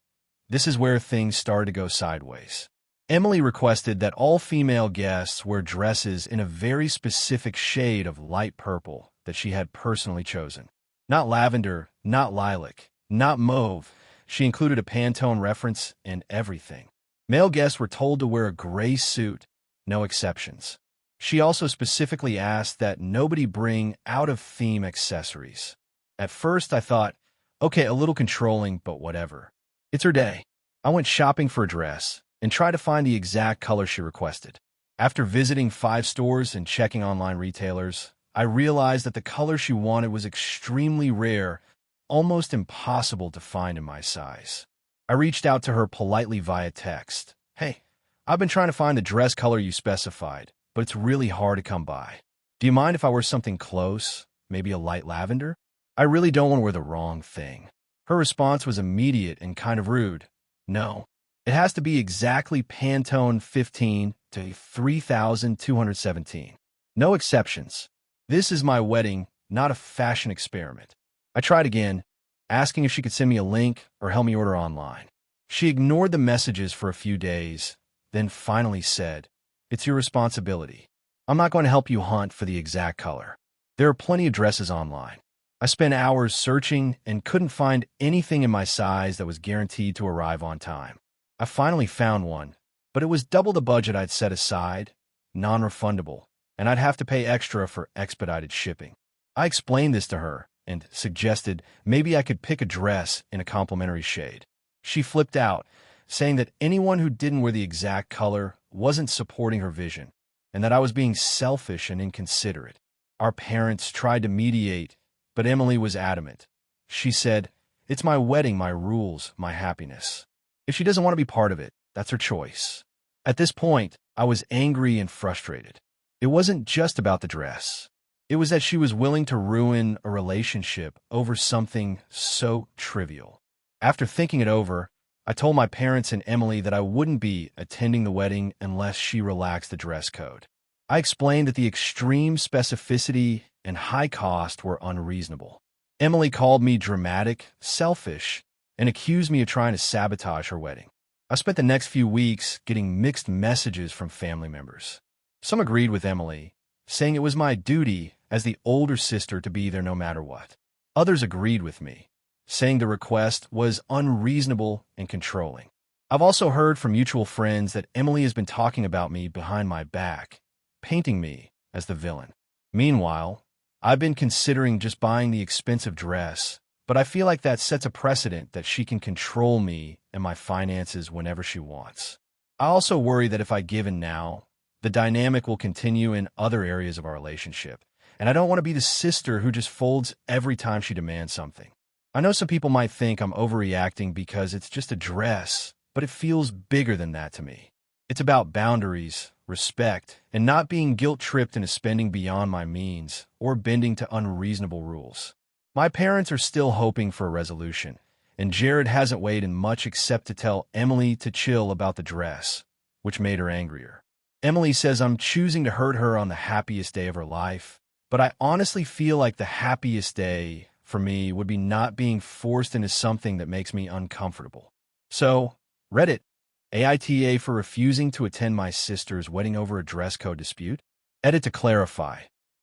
this is where things started to go sideways. Emily requested that all female guests wear dresses in a very specific shade of light purple that she had personally chosen. Not lavender, not lilac, not mauve. She included a Pantone reference in everything. Male guests were told to wear a gray suit, no exceptions. She also specifically asked that nobody bring out-of-theme accessories. At first, I thought, okay, a little controlling, but whatever. It's her day. I went shopping for a dress and tried to find the exact color she requested. After visiting 5 stores and checking online retailers, I realized that the color she wanted was extremely rare, almost impossible to find in my size. I reached out to her politely via text. Hey, I've been trying to find the dress color you specified, but it's really hard to come by. Do you mind if I wear something close, maybe a light lavender? I really don't want to wear the wrong thing. Her response was immediate and kind of rude. No, it has to be exactly Pantone 15 to 3217. No exceptions. This is my wedding, not a fashion experiment. I tried again, asking if she could send me a link or help me order online. She ignored the messages for a few days, then finally said, "It's your responsibility. I'm not going to help you hunt for the exact color. There are plenty of dresses online." I spent hours searching and couldn't find anything in my size that was guaranteed to arrive on time. I finally found one, but it was double the budget I'd set aside, non-refundable, and I'd have to pay extra for expedited shipping. I explained this to her and suggested maybe I could pick a dress in a complementary shade. She flipped out, saying that anyone who didn't wear the exact color wasn't supporting her vision, and that I was being selfish and inconsiderate. Our parents tried to mediate, but Emily was adamant. She said, "It's my wedding, my rules, my happiness. If she doesn't want to be part of it, that's her choice." At this point, I was angry and frustrated. It wasn't just about the dress. It was that she was willing to ruin a relationship over something so trivial. After thinking it over, I told my parents and Emily that I wouldn't be attending the wedding unless she relaxed the dress code. I explained that the extreme specificity and high cost were unreasonable. Emily called me dramatic, selfish, and accused me of trying to sabotage her wedding. I spent the next few weeks getting mixed messages from family members. Some agreed with Emily, saying it was my duty as the older sister to be there no matter what. Others agreed with me, saying the request was unreasonable and controlling. I've also heard from mutual friends that Emily has been talking about me behind my back, painting me as the villain. Meanwhile, I've been considering just buying the expensive dress, but I feel like that sets a precedent that she can control me and my finances whenever she wants. I also worry that if I give in now, the dynamic will continue in other areas of our relationship, and I don't want to be the sister who just folds every time she demands something. I know some people might think I'm overreacting because it's just a dress, but it feels bigger than that to me. It's about boundaries, respect, and not being guilt-tripped into spending beyond my means or bending to unreasonable rules. My parents are still hoping for a resolution, and Jared hasn't weighed in much except to tell Emily to chill about the dress, which made her angrier. Emily says I'm choosing to hurt her on the happiest day of her life, but I honestly feel like the happiest day for me would be not being forced into something that makes me uncomfortable. So, Reddit, AITA for refusing to attend my sister's wedding over a dress code dispute? Edit to clarify.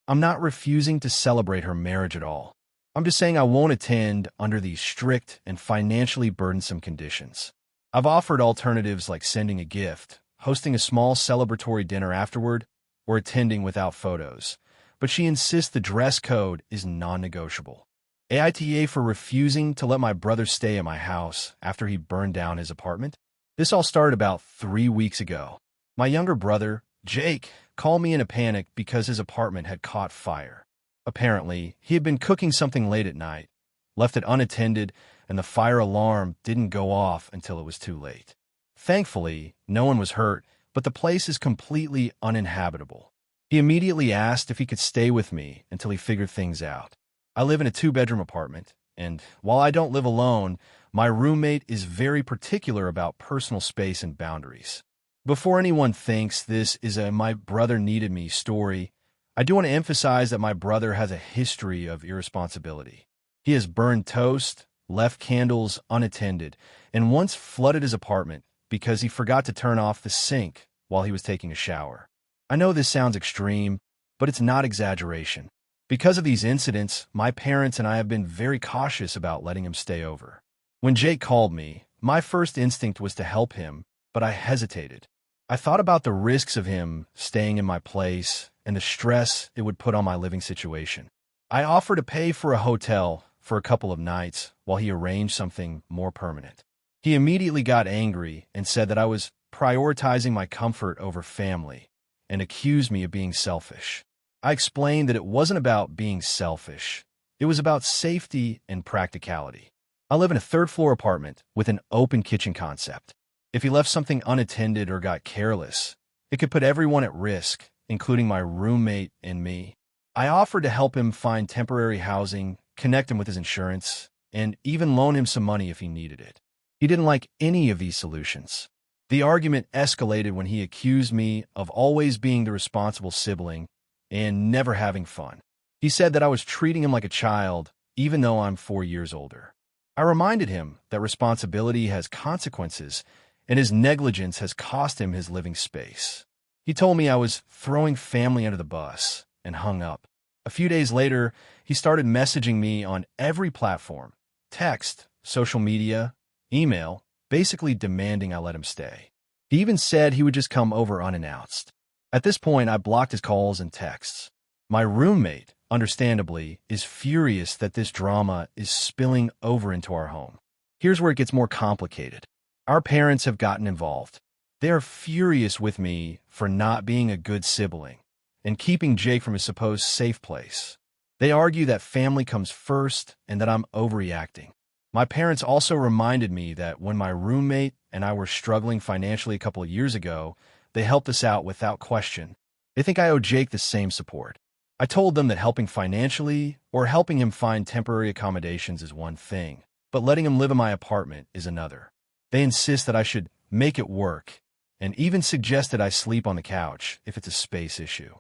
I'm not refusing to celebrate her marriage at all. I'm just saying I won't attend under these strict and financially burdensome conditions. I've offered alternatives like sending a gift, hosting a small celebratory dinner afterward, or attending without photos, but she insists the dress code is non-negotiable. AITA for refusing to let my brother stay at my house after he burned down his apartment? This all started about 3 weeks ago. My younger brother, Jake, called me in a panic because his apartment had caught fire. Apparently, he had been cooking something late at night, left it unattended, and the fire alarm didn't go off until it was too late. Thankfully, no one was hurt, but the place is completely uninhabitable. He immediately asked if he could stay with me until he figured things out. I live in a 2-bedroom apartment, and while I don't live alone, my roommate is very particular about personal space and boundaries. Before anyone thinks this is a "my brother needed me" story, I do want to emphasize that my brother has a history of irresponsibility. He has burned toast, left candles unattended, and once flooded his apartment because he forgot to turn off the sink while he was taking a shower. I know this sounds extreme, but it's not exaggeration. Because of these incidents, my parents and I have been very cautious about letting him stay over. When Jake called me, my first instinct was to help him, but I hesitated. I thought about the risks of him staying in my place and the stress it would put on my living situation. I offered to pay for a hotel for a couple of nights while he arranged something more permanent. He immediately got angry and said that I was prioritizing my comfort over family and accused me of being selfish. I explained that it wasn't about being selfish. It was about safety and practicality. I live in a 3rd-floor apartment with an open kitchen concept. If he left something unattended or got careless, it could put everyone at risk, including my roommate and me. I offered to help him find temporary housing, connect him with his insurance, and even loan him some money if he needed it. He didn't like any of these solutions. The argument escalated when he accused me of always being the responsible sibling and never having fun. He said that I was treating him like a child, even though I'm 4 years older. I reminded him that responsibility has consequences and his negligence has cost him his living space. He told me I was throwing family under the bus and hung up. A few days later, he started messaging me on every platform, text, social media, email, basically demanding I let him stay. He even said he would just come over unannounced. At this point, I blocked his calls and texts. My roommate, understandably, is furious that this drama is spilling over into our home. Here's where it gets more complicated. Our parents have gotten involved. They are furious with me for not being a good sibling and keeping Jake from his supposed safe place. They argue that family comes first and that I'm overreacting. My parents also reminded me that when my roommate and I were struggling financially a couple of years ago, they helped us out without question. They think I owe Jake the same support. I told them that helping financially or helping him find temporary accommodations is one thing, but letting him live in my apartment is another. They insist that I should make it work and even suggested I sleep on the couch if it's a space issue.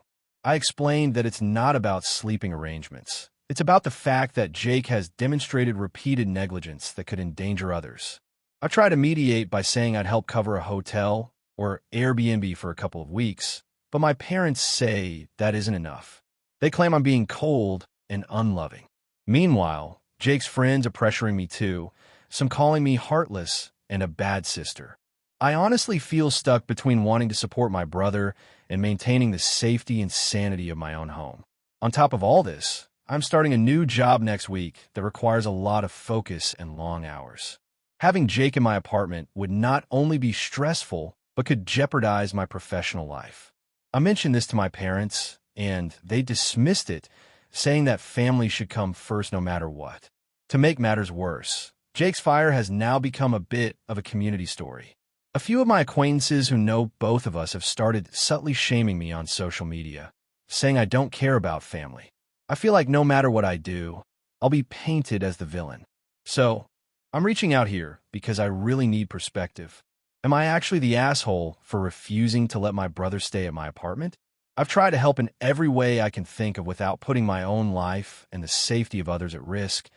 I explained that it's not about sleeping arrangements. It's about the fact that Jake has demonstrated repeated negligence that could endanger others. I tried to mediate by saying I'd help cover a hotel or Airbnb for a couple of weeks, but my parents say that isn't enough. They claim I'm being cold and unloving. Meanwhile, Jake's friends are pressuring me too, some calling me heartless and a bad sister. I honestly feel stuck between wanting to support my brother and maintaining the safety and sanity of my own home. On top of all this, I'm starting a new job next week that requires a lot of focus and long hours. Having Jake in my apartment would not only be stressful, but could jeopardize my professional life. I mentioned this to my parents, and they dismissed it, saying that family should come first no matter what. To make matters worse, Jake's fire has now become a bit of a community story. A few of my acquaintances who know both of us have started subtly shaming me on social media, saying I don't care about family. I feel like no matter what I do, I'll be painted as the villain. So, I'm reaching out here because I really need perspective. Am I actually the asshole for refusing to let my brother stay at my apartment? I've tried to help in every way I can think of without putting my own life and the safety of others at risk,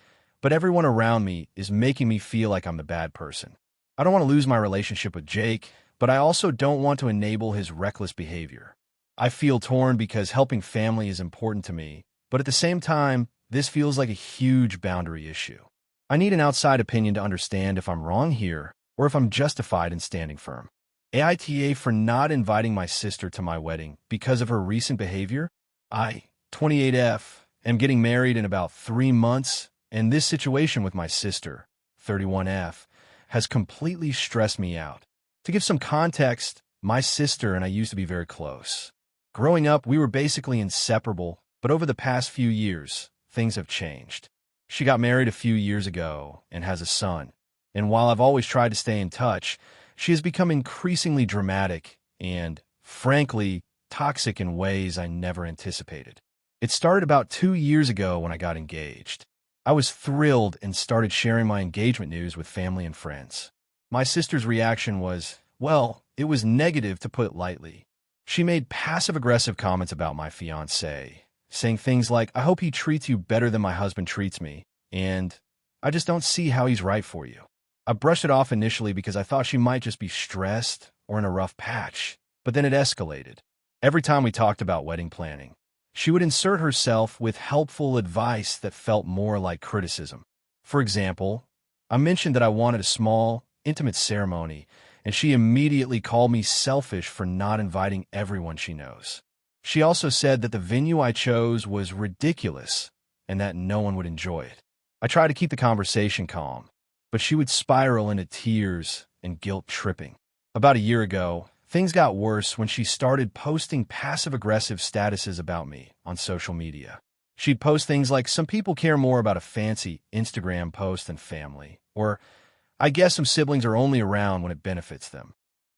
but everyone around me is making me feel like I'm the bad person. I don't want to lose my relationship with Jake, but I also don't want to enable his reckless behavior. I feel torn because helping family is important to me, but at the same time, this feels like a huge boundary issue. I need an outside opinion to understand if I'm wrong here or if I'm justified in standing firm. AITA for not inviting my sister to my wedding because of her recent behavior? I, 28F, am getting married in about 3 months, and this situation with my sister, 31F, has completely stressed me out. To give some context, my sister and I used to be very close. Growing up, we were basically inseparable, but over the past few years, things have changed. She got married a few years ago and has a son, and while I've always tried to stay in touch, she has become increasingly dramatic and, frankly, toxic in ways I never anticipated. It started about 2 years ago when I got engaged. I was thrilled and started sharing my engagement news with family and friends. My sister's reaction was, well, it was negative to put it lightly. She made passive-aggressive comments about my fiancé, saying things like, I hope he treats you better than my husband treats me, and I just don't see how he's right for you. I brushed it off initially because I thought she might just be stressed or in a rough patch, but then it escalated. Every time we talked about wedding planning, she would insert herself with helpful advice that felt more like criticism. For example, I mentioned that I wanted a small, intimate ceremony, and she immediately called me selfish for not inviting everyone she knows. She also said that the venue I chose was ridiculous and that no one would enjoy it. I tried to keep the conversation calm, but she would spiral into tears and guilt tripping. About a year ago, things got worse when she started posting passive-aggressive statuses about me on social media. She'd post things like, some people care more about a fancy Instagram post than family, or, I guess some siblings are only around when it benefits them.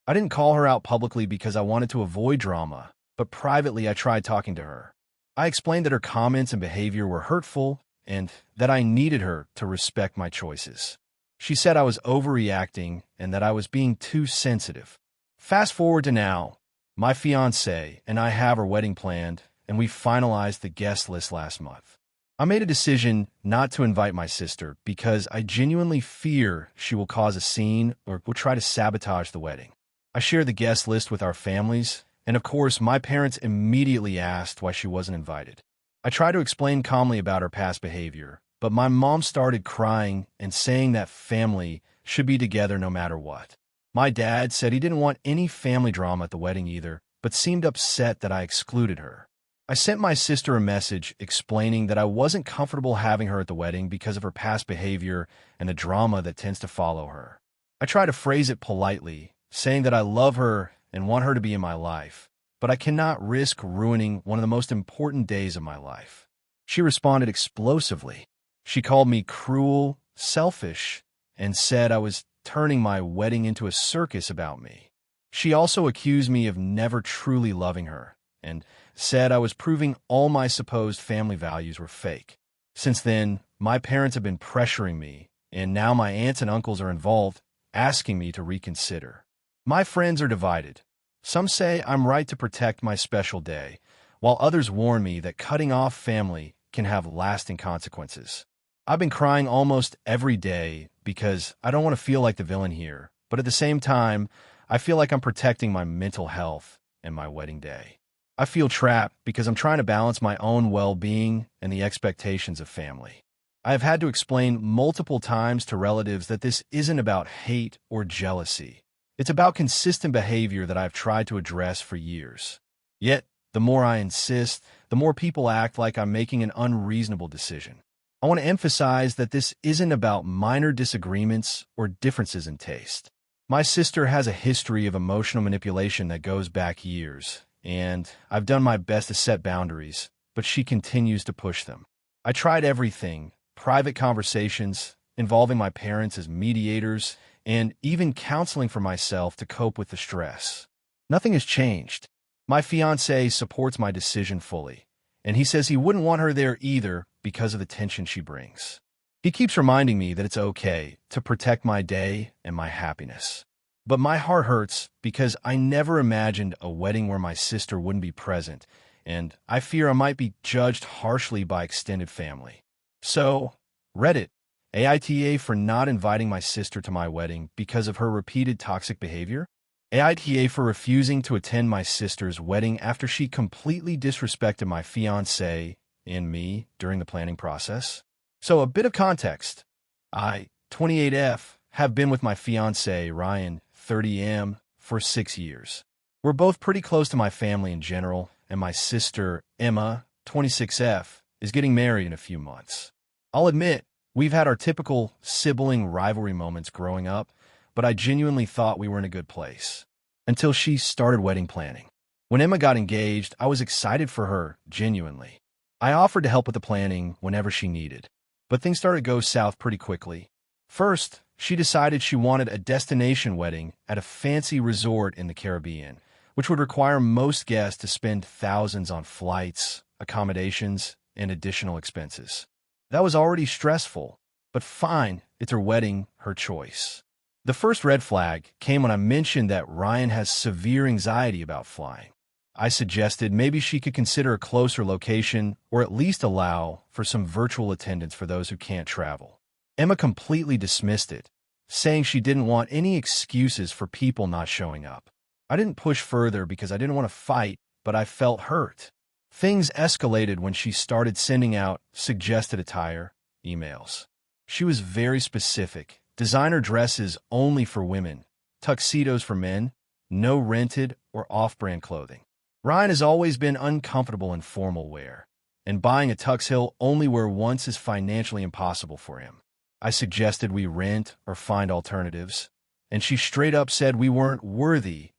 I didn't call her out publicly because I wanted to avoid drama, but privately I tried talking to her. I explained that her comments and behavior were hurtful and that I needed her to respect my choices. She said I was overreacting and that I was being too sensitive. Fast forward to now, my fiancé and I have our wedding planned, and we finalized the guest list last month. I made a decision not to invite my sister because I genuinely fear she will cause a scene or will try to sabotage the wedding. I shared the guest list with our families, and of course, my parents immediately asked why she wasn't invited. I tried to explain calmly about her past behavior, but my mom started crying and saying that family should be together no matter what. My dad said he didn't want any family drama at the wedding either, but seemed upset that I excluded her. I sent my sister a message explaining that I wasn't comfortable having her at the wedding because of her past behavior and the drama that tends to follow her. I tried to phrase it politely, saying that I love her and want her to be in my life, but I cannot risk ruining one of the most important days of my life. She responded explosively. She called me cruel, selfish, and said I was turning my wedding into a circus about me. She also accused me of never truly loving her and said I was proving all my supposed family values were fake. Since then, my parents have been pressuring me, and now my aunts and uncles are involved, asking me to reconsider. My friends are divided. Some say I'm right to protect my special day, while others warn me that cutting off family can have lasting consequences. I've been crying almost every day because I don't want to feel like the villain here, but at the same time, I feel like I'm protecting my mental health and my wedding day. I feel trapped because I'm trying to balance my own well-being and the expectations of family. I have had to explain multiple times to relatives that this isn't about hate or jealousy. It's about consistent behavior that I've tried to address for years. Yet, the more I insist, the more people act like I'm making an unreasonable decision. I want to emphasize that this isn't about minor disagreements or differences in taste. My sister has a history of emotional manipulation that goes back years, and I've done my best to set boundaries, but she continues to push them. I tried everything, private conversations, involving my parents as mediators, and even counseling for myself to cope with the stress. Nothing has changed. My fiancé supports my decision fully, and he says he wouldn't want her there either because of the tension she brings. He keeps reminding me that it's okay to protect my day and my happiness. But my heart hurts because I never imagined a wedding where my sister wouldn't be present, and I fear I might be judged harshly by extended family. So, Reddit, AITA for not inviting my sister to my wedding because of her repeated toxic behavior? AITA for refusing to attend my sister's wedding after she completely disrespected my fiancé and me during the planning process? So a bit of context. I, 28F, have been with my fiancé, Ryan, 30M, for 6 years. We're both pretty close to my family in general, and my sister, Emma, 26F, is getting married in a few months. I'll admit, we've had our typical sibling rivalry moments growing up, but I genuinely thought we were in a good place. Until she started wedding planning. When Emma got engaged, I was excited for her, genuinely. I offered to help with the planning whenever she needed. But things started to go south pretty quickly. First, she decided she wanted a destination wedding at a fancy resort in the Caribbean, which would require most guests to spend thousands on flights, accommodations, and additional expenses. That was already stressful, but fine, it's her wedding, her choice. The first red flag came when I mentioned that Ryan has severe anxiety about flying. I suggested maybe she could consider a closer location or at least allow for some virtual attendance for those who can't travel. Emma completely dismissed it, saying she didn't want any excuses for people not showing up. I didn't push further because I didn't want to fight, but I felt hurt. Things escalated when she started sending out suggested attire emails. She was very specific. Designer dresses only for women, tuxedos for men, no rented or off-brand clothing. Ryan has always been uncomfortable in formal wear, and buying a tux he'll only wear once is financially impossible for him. I suggested we rent or find alternatives, and she straight up said we weren't worthy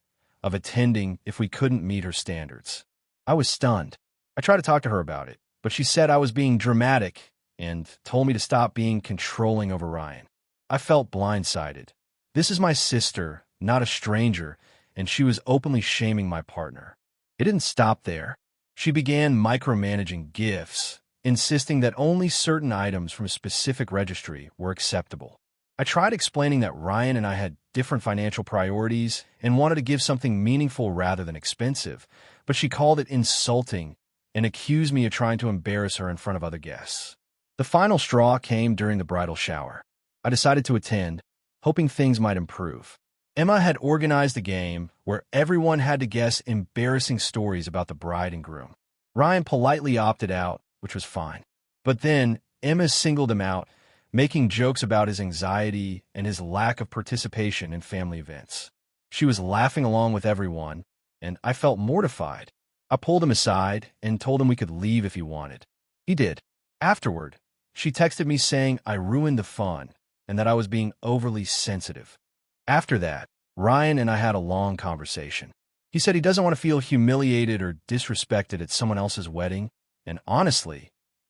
of attending if we couldn't meet her standards. I was stunned. I tried to talk to her about it, but she said I was being dramatic and told me to stop being controlling over Ryan. I felt blindsided. This is my sister, not a stranger, and she was openly shaming my partner. It didn't stop there. She began micromanaging gifts, insisting that only certain items from a specific registry were acceptable. I tried explaining that Ryan and I had different financial priorities and wanted to give something meaningful rather than expensive, but she called it insulting and accused me of trying to embarrass her in front of other guests. The final straw came during the bridal shower. I decided to attend, hoping things might improve. Emma had organized a game where everyone had to guess embarrassing stories about the bride and groom. Ryan politely opted out, which was fine. But then Emma singled him out, making jokes about his anxiety and his lack of participation in family events. She was laughing along with everyone, and I felt mortified. I pulled him aside and told him we could leave if he wanted. He did. Afterward, she texted me saying I ruined the fun and that I was being overly sensitive. After that, Ryan and I had a long conversation. He said he doesn't want to feel humiliated or disrespected at someone else's wedding, and honestly,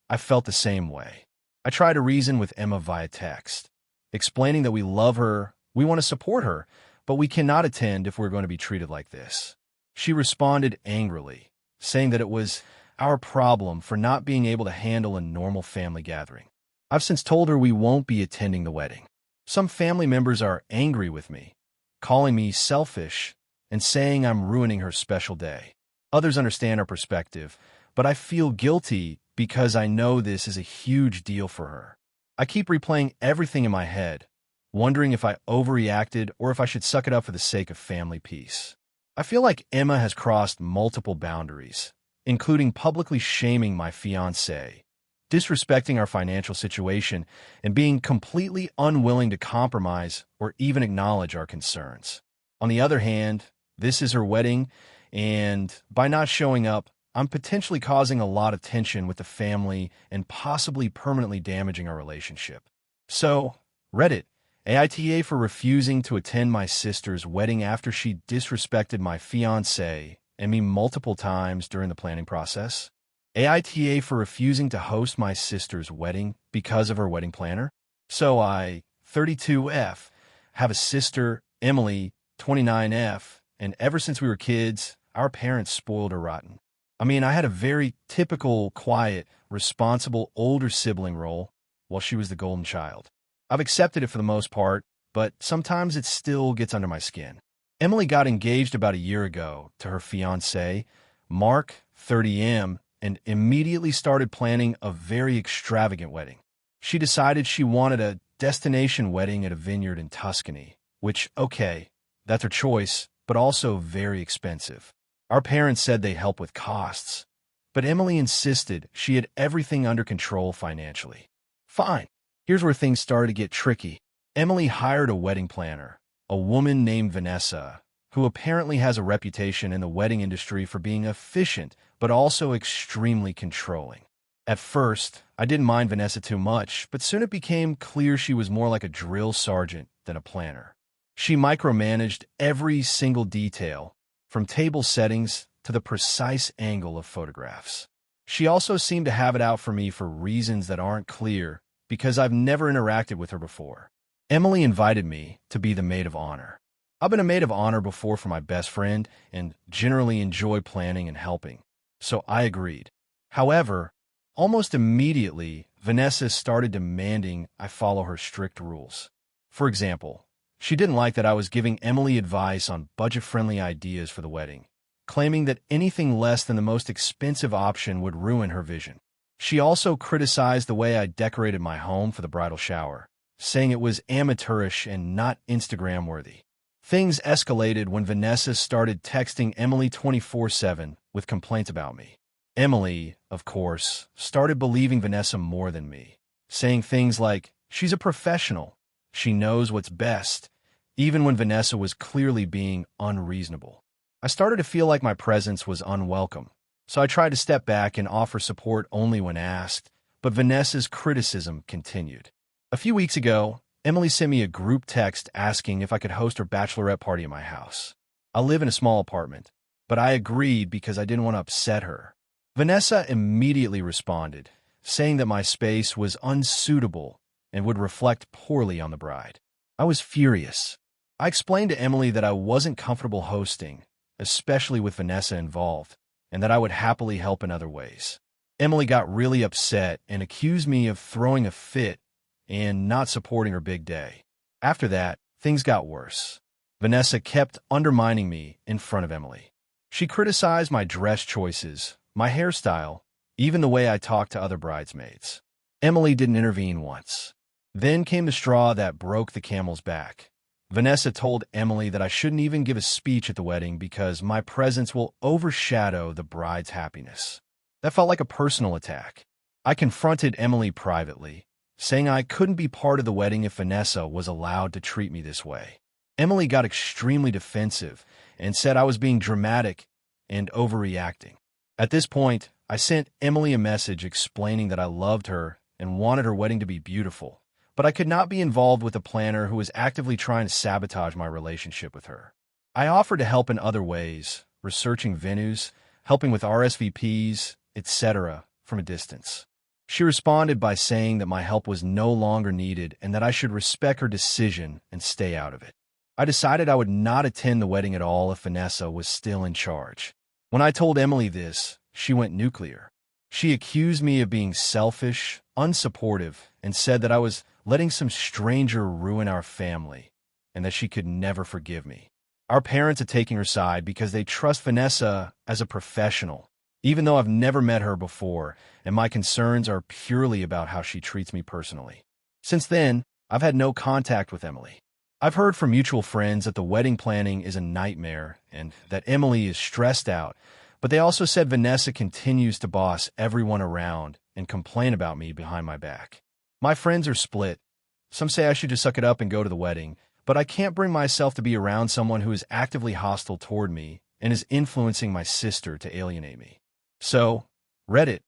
I felt the same way. I tried to reason with Emma via text, explaining that we love her, we want to support her, but we cannot attend if we're going to be treated like this. She responded angrily, saying that it was our problem for not being able to handle a normal family gathering. I've since told her we won't be attending the wedding. Some family members are angry with me, calling me selfish and saying I'm ruining her special day. Others understand our perspective, but I feel guilty because I know this is a huge deal for her. I keep replaying everything in my head, wondering if I overreacted or if I should suck it up for the sake of family peace. I feel like Emma has crossed multiple boundaries, including publicly shaming my fiancé, disrespecting our financial situation, and being completely unwilling to compromise or even acknowledge our concerns. On the other hand, this is her wedding, and by not showing up, I'm potentially causing a lot of tension with the family and possibly permanently damaging our relationship. So, Reddit, AITA for refusing to attend my sister's wedding after she disrespected my fiancé and me multiple times during the planning process. AITA for refusing to host my sister's wedding because of her wedding planner. So I, 32F, have a sister, Emily, 29F, and ever since we were kids, our parents spoiled her rotten. I mean, I had a very typical, quiet, responsible older sibling role while she was the golden child. I've accepted it for the most part, but sometimes it still gets under my skin. Emily got engaged about a year ago to her fiancé, Mark, 30M, and immediately started planning a very extravagant wedding. She decided she wanted a destination wedding at a vineyard in Tuscany, which, okay, that's her choice, but also very expensive. Our parents said they'd help with costs, but Emily insisted she had everything under control financially. Fine. Here's where things started to get tricky. Emily hired a wedding planner, a woman named Vanessa, who apparently has a reputation in the wedding industry for being efficient, but also extremely controlling. At first, I didn't mind Vanessa too much, but soon it became clear she was more like a drill sergeant than a planner. She micromanaged every single detail, from table settings to the precise angle of photographs. She also seemed to have it out for me for reasons that aren't clear, because I've never interacted with her before. Emily invited me to be the maid of honor. I've been a maid of honor before for my best friend and generally enjoy planning and helping, so I agreed. However, almost immediately, Vanessa started demanding I follow her strict rules. For example, she didn't like that I was giving Emily advice on budget-friendly ideas for the wedding, claiming that anything less than the most expensive option would ruin her vision. She also criticized the way I decorated my home for the bridal shower, saying it was amateurish and not Instagram-worthy. Things escalated when Vanessa started texting Emily 24/7 with complaints about me. Emily, of course, started believing Vanessa more than me, saying things like, she's a professional, she knows what's best, even when Vanessa was clearly being unreasonable. I started to feel like my presence was unwelcome, so I tried to step back and offer support only when asked, but Vanessa's criticism continued. A few weeks ago, Emily sent me a group text asking if I could host her bachelorette party at my house. I live in a small apartment, but I agreed because I didn't want to upset her. Vanessa immediately responded, saying that my space was unsuitable and would reflect poorly on the bride. I was furious. I explained to Emily that I wasn't comfortable hosting, especially with Vanessa involved, and that I would happily help in other ways. Emily got really upset and accused me of throwing a fit and not supporting her big day. After that, things got worse. Vanessa kept undermining me in front of Emily. She criticized my dress choices, my hairstyle, even the way I talked to other bridesmaids. Emily didn't intervene once. Then came the straw that broke the camel's back. Vanessa told Emily that I shouldn't even give a speech at the wedding because my presence will overshadow the bride's happiness. That felt like a personal attack. I confronted Emily privately, saying I couldn't be part of the wedding if Vanessa was allowed to treat me this way. Emily got extremely defensive and said I was being dramatic and overreacting. At this point, I sent Emily a message explaining that I loved her and wanted her wedding to be beautiful, but I could not be involved with a planner who was actively trying to sabotage my relationship with her. I offered to help in other ways, researching venues, helping with RSVPs, etc., from a distance. She responded by saying that my help was no longer needed and that I should respect her decision and stay out of it. I decided I would not attend the wedding at all if Vanessa was still in charge. When I told Emily this, she went nuclear. She accused me of being selfish, unsupportive, and said that I was letting some stranger ruin our family and that she could never forgive me. Our parents are taking her side because they trust Vanessa as a professional, even though I've never met her before, and my concerns are purely about how she treats me personally. Since then, I've had no contact with Emily. I've heard from mutual friends that the wedding planning is a nightmare and that Emily is stressed out, but they also said Vanessa continues to boss everyone around and complain about me behind my back. My friends are split. Some say I should just suck it up and go to the wedding, but I can't bring myself to be around someone who is actively hostile toward me and is influencing my sister to alienate me. So, Reddit,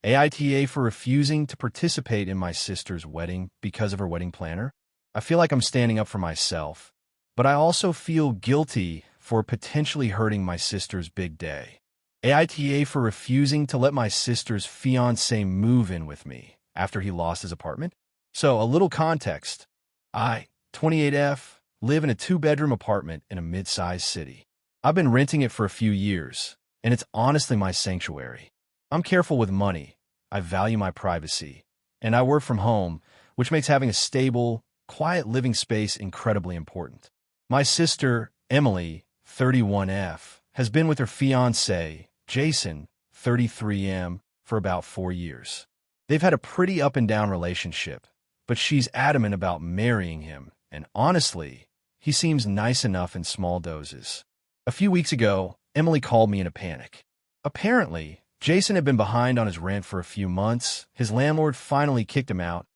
AITA for refusing to participate in my sister's wedding because of her wedding planner. I feel like I'm standing up for myself, but I also feel guilty for potentially hurting my sister's big day. AITA for refusing to let my sister's fiancé move in with me after he lost his apartment. So, a little context. I, 28F, live in a 2-bedroom apartment in a mid-sized city. I've been renting it for a few years, and it's honestly my sanctuary. I'm careful with money, I value my privacy, and I work from home, which makes having a stable, quiet living space incredibly important. My sister, Emily, 31F, has been with her fiancé, Jason, 33M, for about 4 years. They've had a pretty up-and-down relationship, but she's adamant about marrying him, and honestly, he seems nice enough in small doses. A few weeks ago, Emily called me in a panic. Apparently, Jason had been behind on his rent for a few months, his landlord finally kicked him out,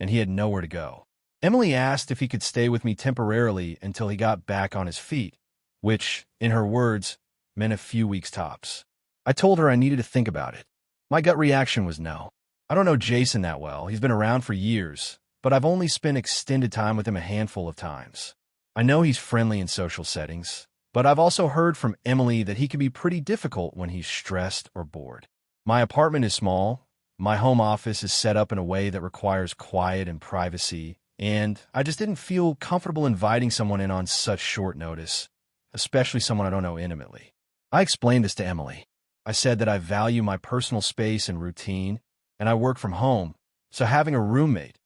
and he had nowhere to go. Emily asked if he could stay with me temporarily until he got back on his feet, which, in her words, meant a few weeks tops. I told her I needed to think about it. My gut reaction was no. I don't know Jason that well, he's been around for years, but I've only spent extended time with him a handful of times. I know he's friendly in social settings, but I've also heard from Emily that he can be pretty difficult when he's stressed or bored. My apartment is small, my home office is set up in a way that requires quiet and privacy, and I just didn't feel comfortable inviting someone in on such short notice, especially someone I don't know intimately. I explained this to Emily. I said that I value my personal space and routine, and I work from home, so having a roommate,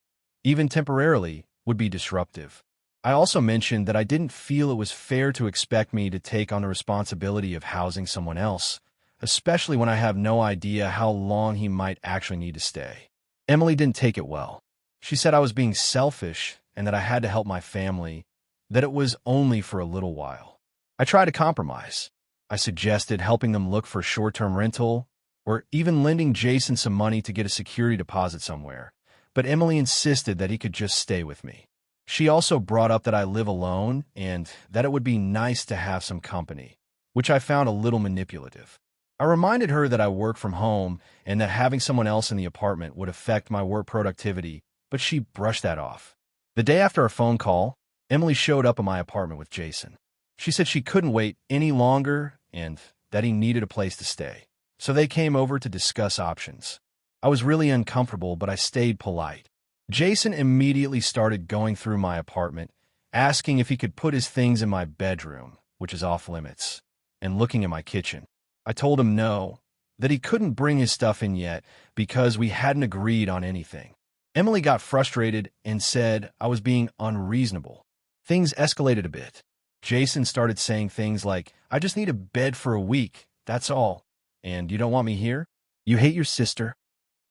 even temporarily, would be disruptive. I also mentioned that I didn't feel it was fair to expect me to take on the responsibility of housing someone else, especially when I have no idea how long he might actually need to stay. Emily didn't take it well. She said I was being selfish and that I had to help my family, that it was only for a little while. I tried to compromise. I suggested helping them look for a short-term rental or even lending Jason some money to get a security deposit somewhere, but Emily insisted that he could just stay with me. She also brought up that I live alone and that it would be nice to have some company, which I found a little manipulative. I reminded her that I work from home and that having someone else in the apartment would affect my work productivity, but she brushed that off. The day after our phone call, Emily showed up at my apartment with Jason. She said she couldn't wait any longer and that he needed a place to stay. So they came over to discuss options. I was really uncomfortable, but I stayed polite. Jason immediately started going through my apartment, asking if he could put his things in my bedroom, which is off limits, and looking at my kitchen. I told him no, that he couldn't bring his stuff in yet because we hadn't agreed on anything. Emily got frustrated and said I was being unreasonable. Things escalated a bit. Jason started saying things like, "I just need a bed for a week, that's all," And you don't want me here? You hate your sister?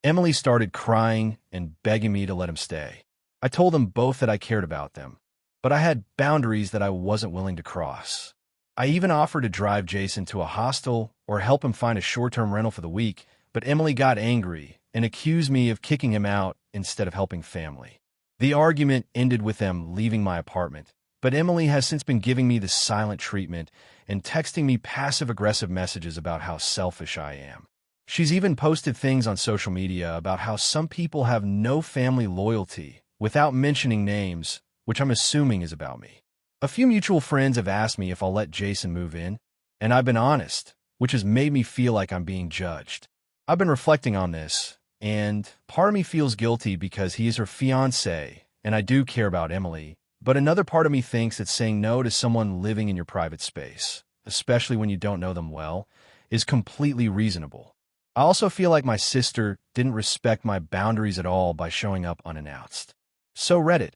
Emily started crying and begging me to let him stay. I told them both that I cared about them, but I had boundaries that I wasn't willing to cross. I even offered to drive Jason to a hostel or help him find a short-term rental for the week, but Emily got angry and accused me of kicking him out instead of helping family. The argument ended with them leaving my apartment, but Emily has since been giving me the silent treatment and texting me passive-aggressive messages about how selfish I am. She's even posted things on social media about how some people have no family loyalty without mentioning names, which I'm assuming is about me. A few mutual friends have asked me if I'll let Jason move in, and I've been honest, which has made me feel like I'm being judged. I've been reflecting on this, and part of me feels guilty because he is her fiancé, and I do care about Emily, but another part of me thinks that saying no to someone living in your private space, especially when you don't know them well, is completely reasonable. I also feel like my sister didn't respect my boundaries at all by showing up unannounced. So Reddit,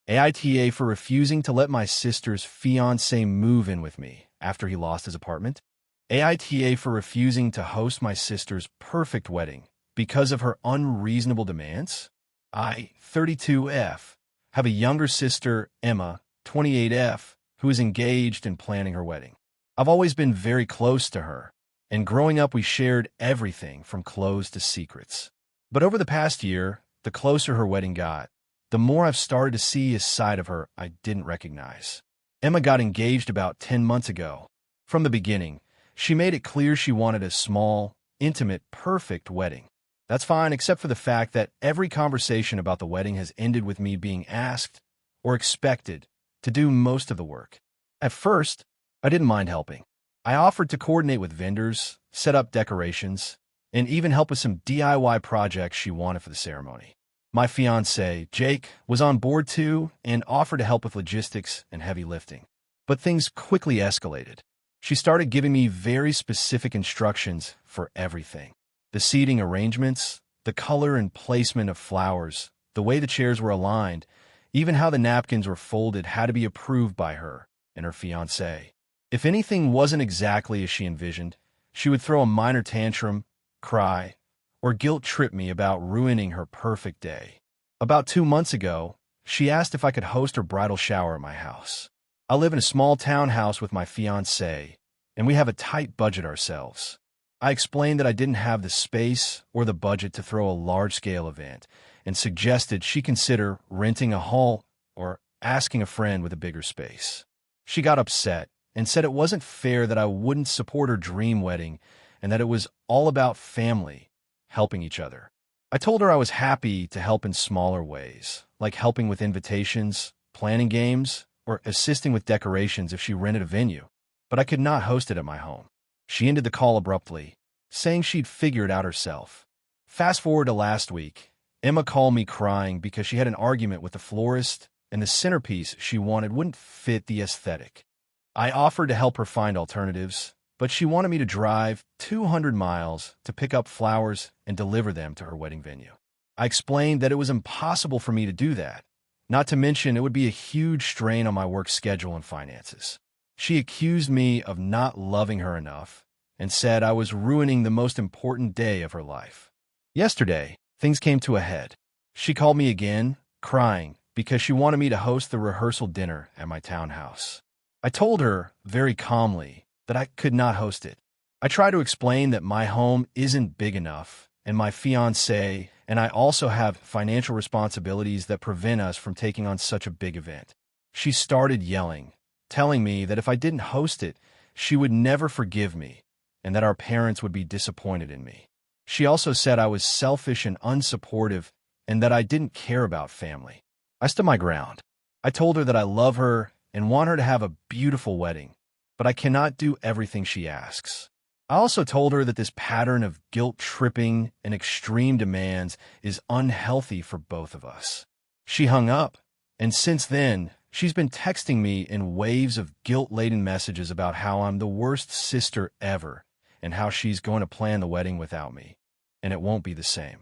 AITA for refusing to let my sister's fiancé move in with me after he lost his apartment. AITA for refusing to host my sister's perfect wedding because of her unreasonable demands. I, 32F, have a younger sister, Emma, 28F, who is engaged and planning her wedding. I've always been very close to her, and growing up we shared everything from clothes to secrets. But over the past year, the closer her wedding got, the more I've started to see a side of her I didn't recognize. Emma got engaged about 10 months ago. From the beginning, she made it clear she wanted a small, intimate, perfect wedding. That's fine except for the fact that every conversation about the wedding has ended with me being asked or expected to do most of the work. At first, I didn't mind helping. I offered to coordinate with vendors, set up decorations, and even help with some DIY projects she wanted for the ceremony. My fiancé, Jake, was on board too and offered to help with logistics and heavy lifting. But things quickly escalated. She started giving me very specific instructions for everything. The seating arrangements, the color and placement of flowers, the way the chairs were aligned, even how the napkins were folded had to be approved by her and her fiancé. If anything wasn't exactly as she envisioned, she would throw a minor tantrum, cry, or guilt-trip me about ruining her perfect day. About 2 months ago, she asked if I could host her bridal shower at my house. I live in a small townhouse with my fiancé, and we have a tight budget ourselves. I explained that I didn't have the space or the budget to throw a large-scale event, and suggested she consider renting a hall or asking a friend with a bigger space. She got upset and said it wasn't fair that I wouldn't support her dream wedding and that it was all about family, helping each other. I told her I was happy to help in smaller ways, like helping with invitations, planning games, or assisting with decorations if she rented a venue, but I could not host it at my home. She ended the call abruptly, saying she'd figure it out herself. Fast forward to last week, Emma called me crying because she had an argument with the florist and the centerpiece she wanted wouldn't fit the aesthetic. I offered to help her find alternatives, but she wanted me to drive 200 miles to pick up flowers and deliver them to her wedding venue. I explained that it was impossible for me to do that, not to mention it would be a huge strain on my work schedule and finances. She accused me of not loving her enough and said I was ruining the most important day of her life. Yesterday, things came to a head. She called me again, crying, because she wanted me to host the rehearsal dinner at my townhouse. I told her, very calmly, that I could not host it. I tried to explain that my home isn't big enough, and my fiancé and I also have financial responsibilities that prevent us from taking on such a big event. She started yelling, telling me that if I didn't host it, she would never forgive me, and that our parents would be disappointed in me. She also said I was selfish and unsupportive, and that I didn't care about family. I stood my ground. I told her that I love her and want her to have a beautiful wedding, but I cannot do everything she asks. I also told her that this pattern of guilt-tripping and extreme demands is unhealthy for both of us. She hung up, and since then, she's been texting me in waves of guilt-laden messages about how I'm the worst sister ever and how she's going to plan the wedding without me, and it won't be the same.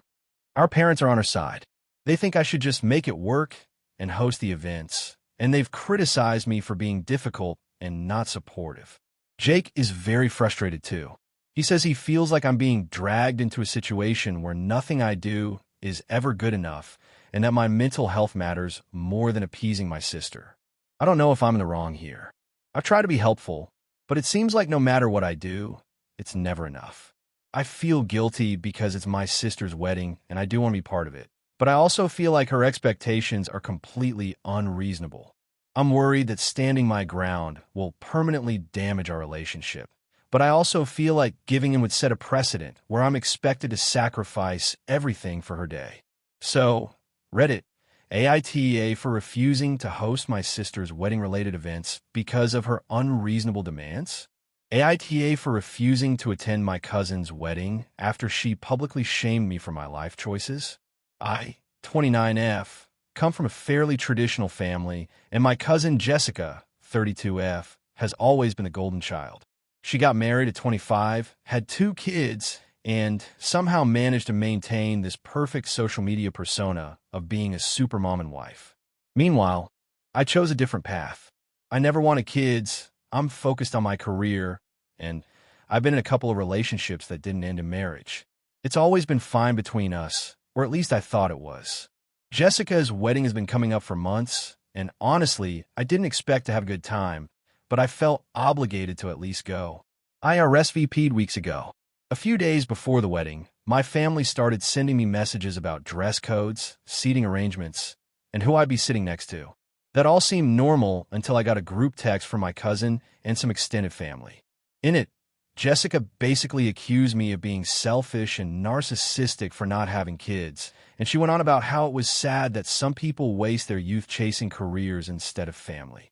Our parents are on her side. They think I should just make it work and host the events, and they've criticized me for being difficult and not supportive. Jake is very frustrated too. He says he feels like I'm being dragged into a situation where nothing I do is ever good enough, and that my mental health matters more than appeasing my sister. I don't know if I'm in the wrong here. I've tried to be helpful, but it seems like no matter what I do, it's never enough. I feel guilty because it's my sister's wedding and I do want to be part of it. But I also feel like her expectations are completely unreasonable. I'm worried that standing my ground will permanently damage our relationship. But I also feel like giving in would set a precedent where I'm expected to sacrifice everything for her day. So, Reddit, AITA for refusing to host my sister's wedding-related events because of her unreasonable demands? AITA for refusing to attend my cousin's wedding after she publicly shamed me for my life choices? I, 29F, come from a fairly traditional family, and my cousin Jessica, 32F, has always been the golden child. She got married at 25, had 2 kids, and somehow managed to maintain this perfect social media persona of being a supermom and wife. Meanwhile, I chose a different path. I never wanted kids. I'm focused on my career, and I've been in a couple of relationships that didn't end in marriage. It's always been fine between us, or at least I thought it was. Jessica's wedding has been coming up for months, and honestly, I didn't expect to have a good time, but I felt obligated to at least go. I RSVP'd weeks ago. A few days before the wedding, my family started sending me messages about dress codes, seating arrangements, and who I'd be sitting next to. That all seemed normal until I got a group text from my cousin and some extended family. In it, Jessica basically accused me of being selfish and narcissistic for not having kids, and she went on about how it was sad that some people waste their youth chasing careers instead of family.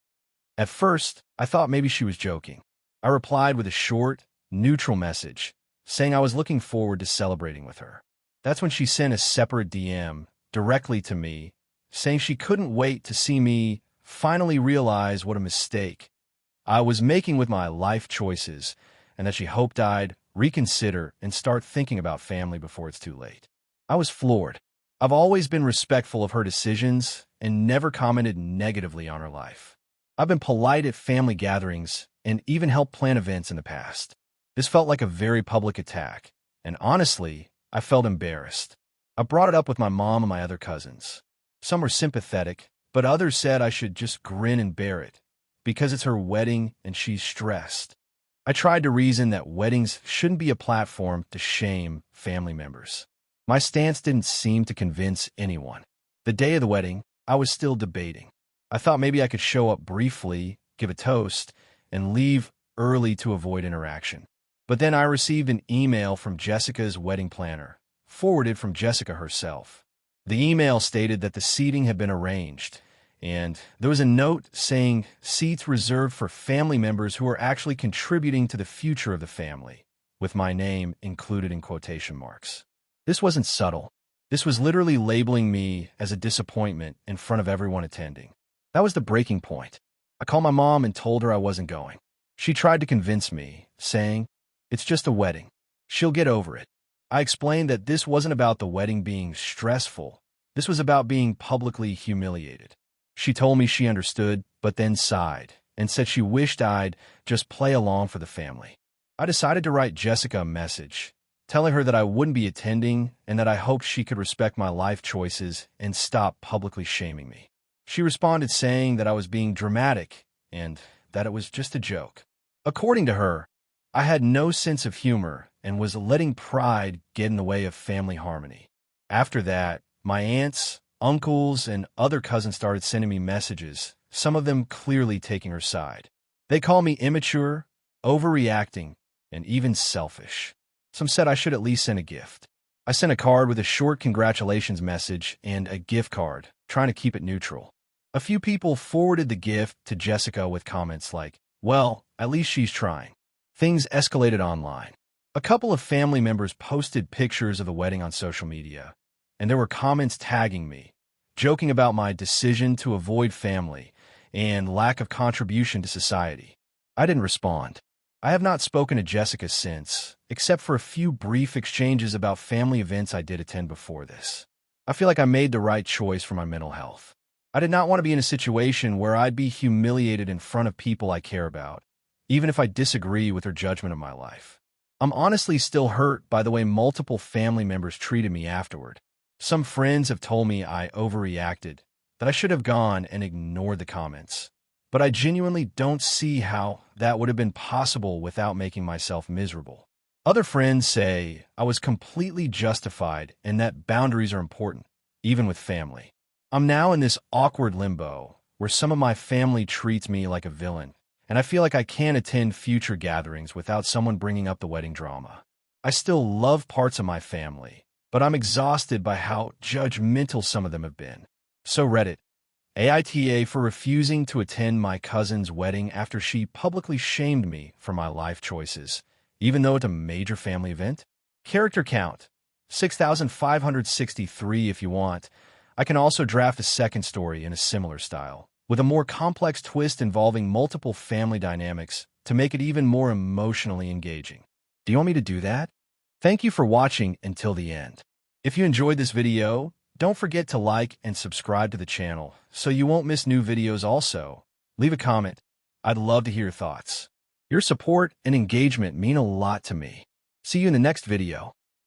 At first, I thought maybe she was joking. I replied with a short, neutral message, saying I was looking forward to celebrating with her. That's when she sent a separate DM directly to me, saying she couldn't wait to see me finally realize what a mistake I was making with my life choices, and that she hoped I'd reconsider and start thinking about family before it's too late. I was floored. I've always been respectful of her decisions and never commented negatively on her life. I've been polite at family gatherings and even helped plan events in the past. This felt like a very public attack, and honestly, I felt embarrassed. I brought it up with my mom and my other cousins. Some were sympathetic, but others said I should just grin and bear it, because it's her wedding and she's stressed. I tried to reason that weddings shouldn't be a platform to shame family members. My stance didn't seem to convince anyone. The day of the wedding, I was still debating. I thought maybe I could show up briefly, give a toast, and leave early to avoid interaction. But then I received an email from Jessica's wedding planner, forwarded from Jessica herself. The email stated that the seating had been arranged, and there was a note saying seats reserved for family members who are actually contributing to the future of the family, with my name included in quotation marks. This wasn't subtle. This was literally labeling me as a disappointment in front of everyone attending. That was the breaking point. I called my mom and told her I wasn't going. She tried to convince me, saying, "It's just a wedding. She'll get over it." I explained that this wasn't about the wedding being stressful. This was about being publicly humiliated. She told me she understood, but then sighed and said she wished I'd just play along for the family. I decided to write Jessica a message, telling her that I wouldn't be attending and that I hoped she could respect my life choices and stop publicly shaming me. She responded saying that I was being dramatic and that it was just a joke. According to her, I had no sense of humor and was letting pride get in the way of family harmony. After that, my aunts, uncles, and other cousins started sending me messages, some of them clearly taking her side. They called me immature, overreacting, and even selfish. Some said I should at least send a gift. I sent a card with a short congratulations message and a gift card, trying to keep it neutral. A few people forwarded the gift to Jessica with comments like, "Well, at least she's trying." Things escalated online. A couple of family members posted pictures of the wedding on social media, and there were comments tagging me, joking about my decision to avoid family and lack of contribution to society. I didn't respond. I have not spoken to Jessica since, except for a few brief exchanges about family events I did attend before this. I feel like I made the right choice for my mental health. I did not want to be in a situation where I'd be humiliated in front of people I care about, even if I disagree with their judgment of my life. I'm honestly still hurt by the way multiple family members treated me afterward. Some friends have told me I overreacted, that I should have gone and ignored the comments. But I genuinely don't see how that would have been possible without making myself miserable. Other friends say I was completely justified and that boundaries are important, even with family. I'm now in this awkward limbo where some of my family treats me like a villain, and I feel like I can't attend future gatherings without someone bringing up the wedding drama. I still love parts of my family, but I'm exhausted by how judgmental some of them have been. So Reddit, AITA for refusing to attend my cousin's wedding after she publicly shamed me for my life choices, even though it's a major family event. Character count, 6,563 if you want. I can also draft a second story in a similar style, with a more complex twist involving multiple family dynamics to make it even more emotionally engaging. Do you want me to do that? Thank you for watching until the end. If you enjoyed this video, don't forget to like and subscribe to the channel so you won't miss new videos also. Leave a comment. I'd love to hear your thoughts. Your support and engagement mean a lot to me. See you in the next video.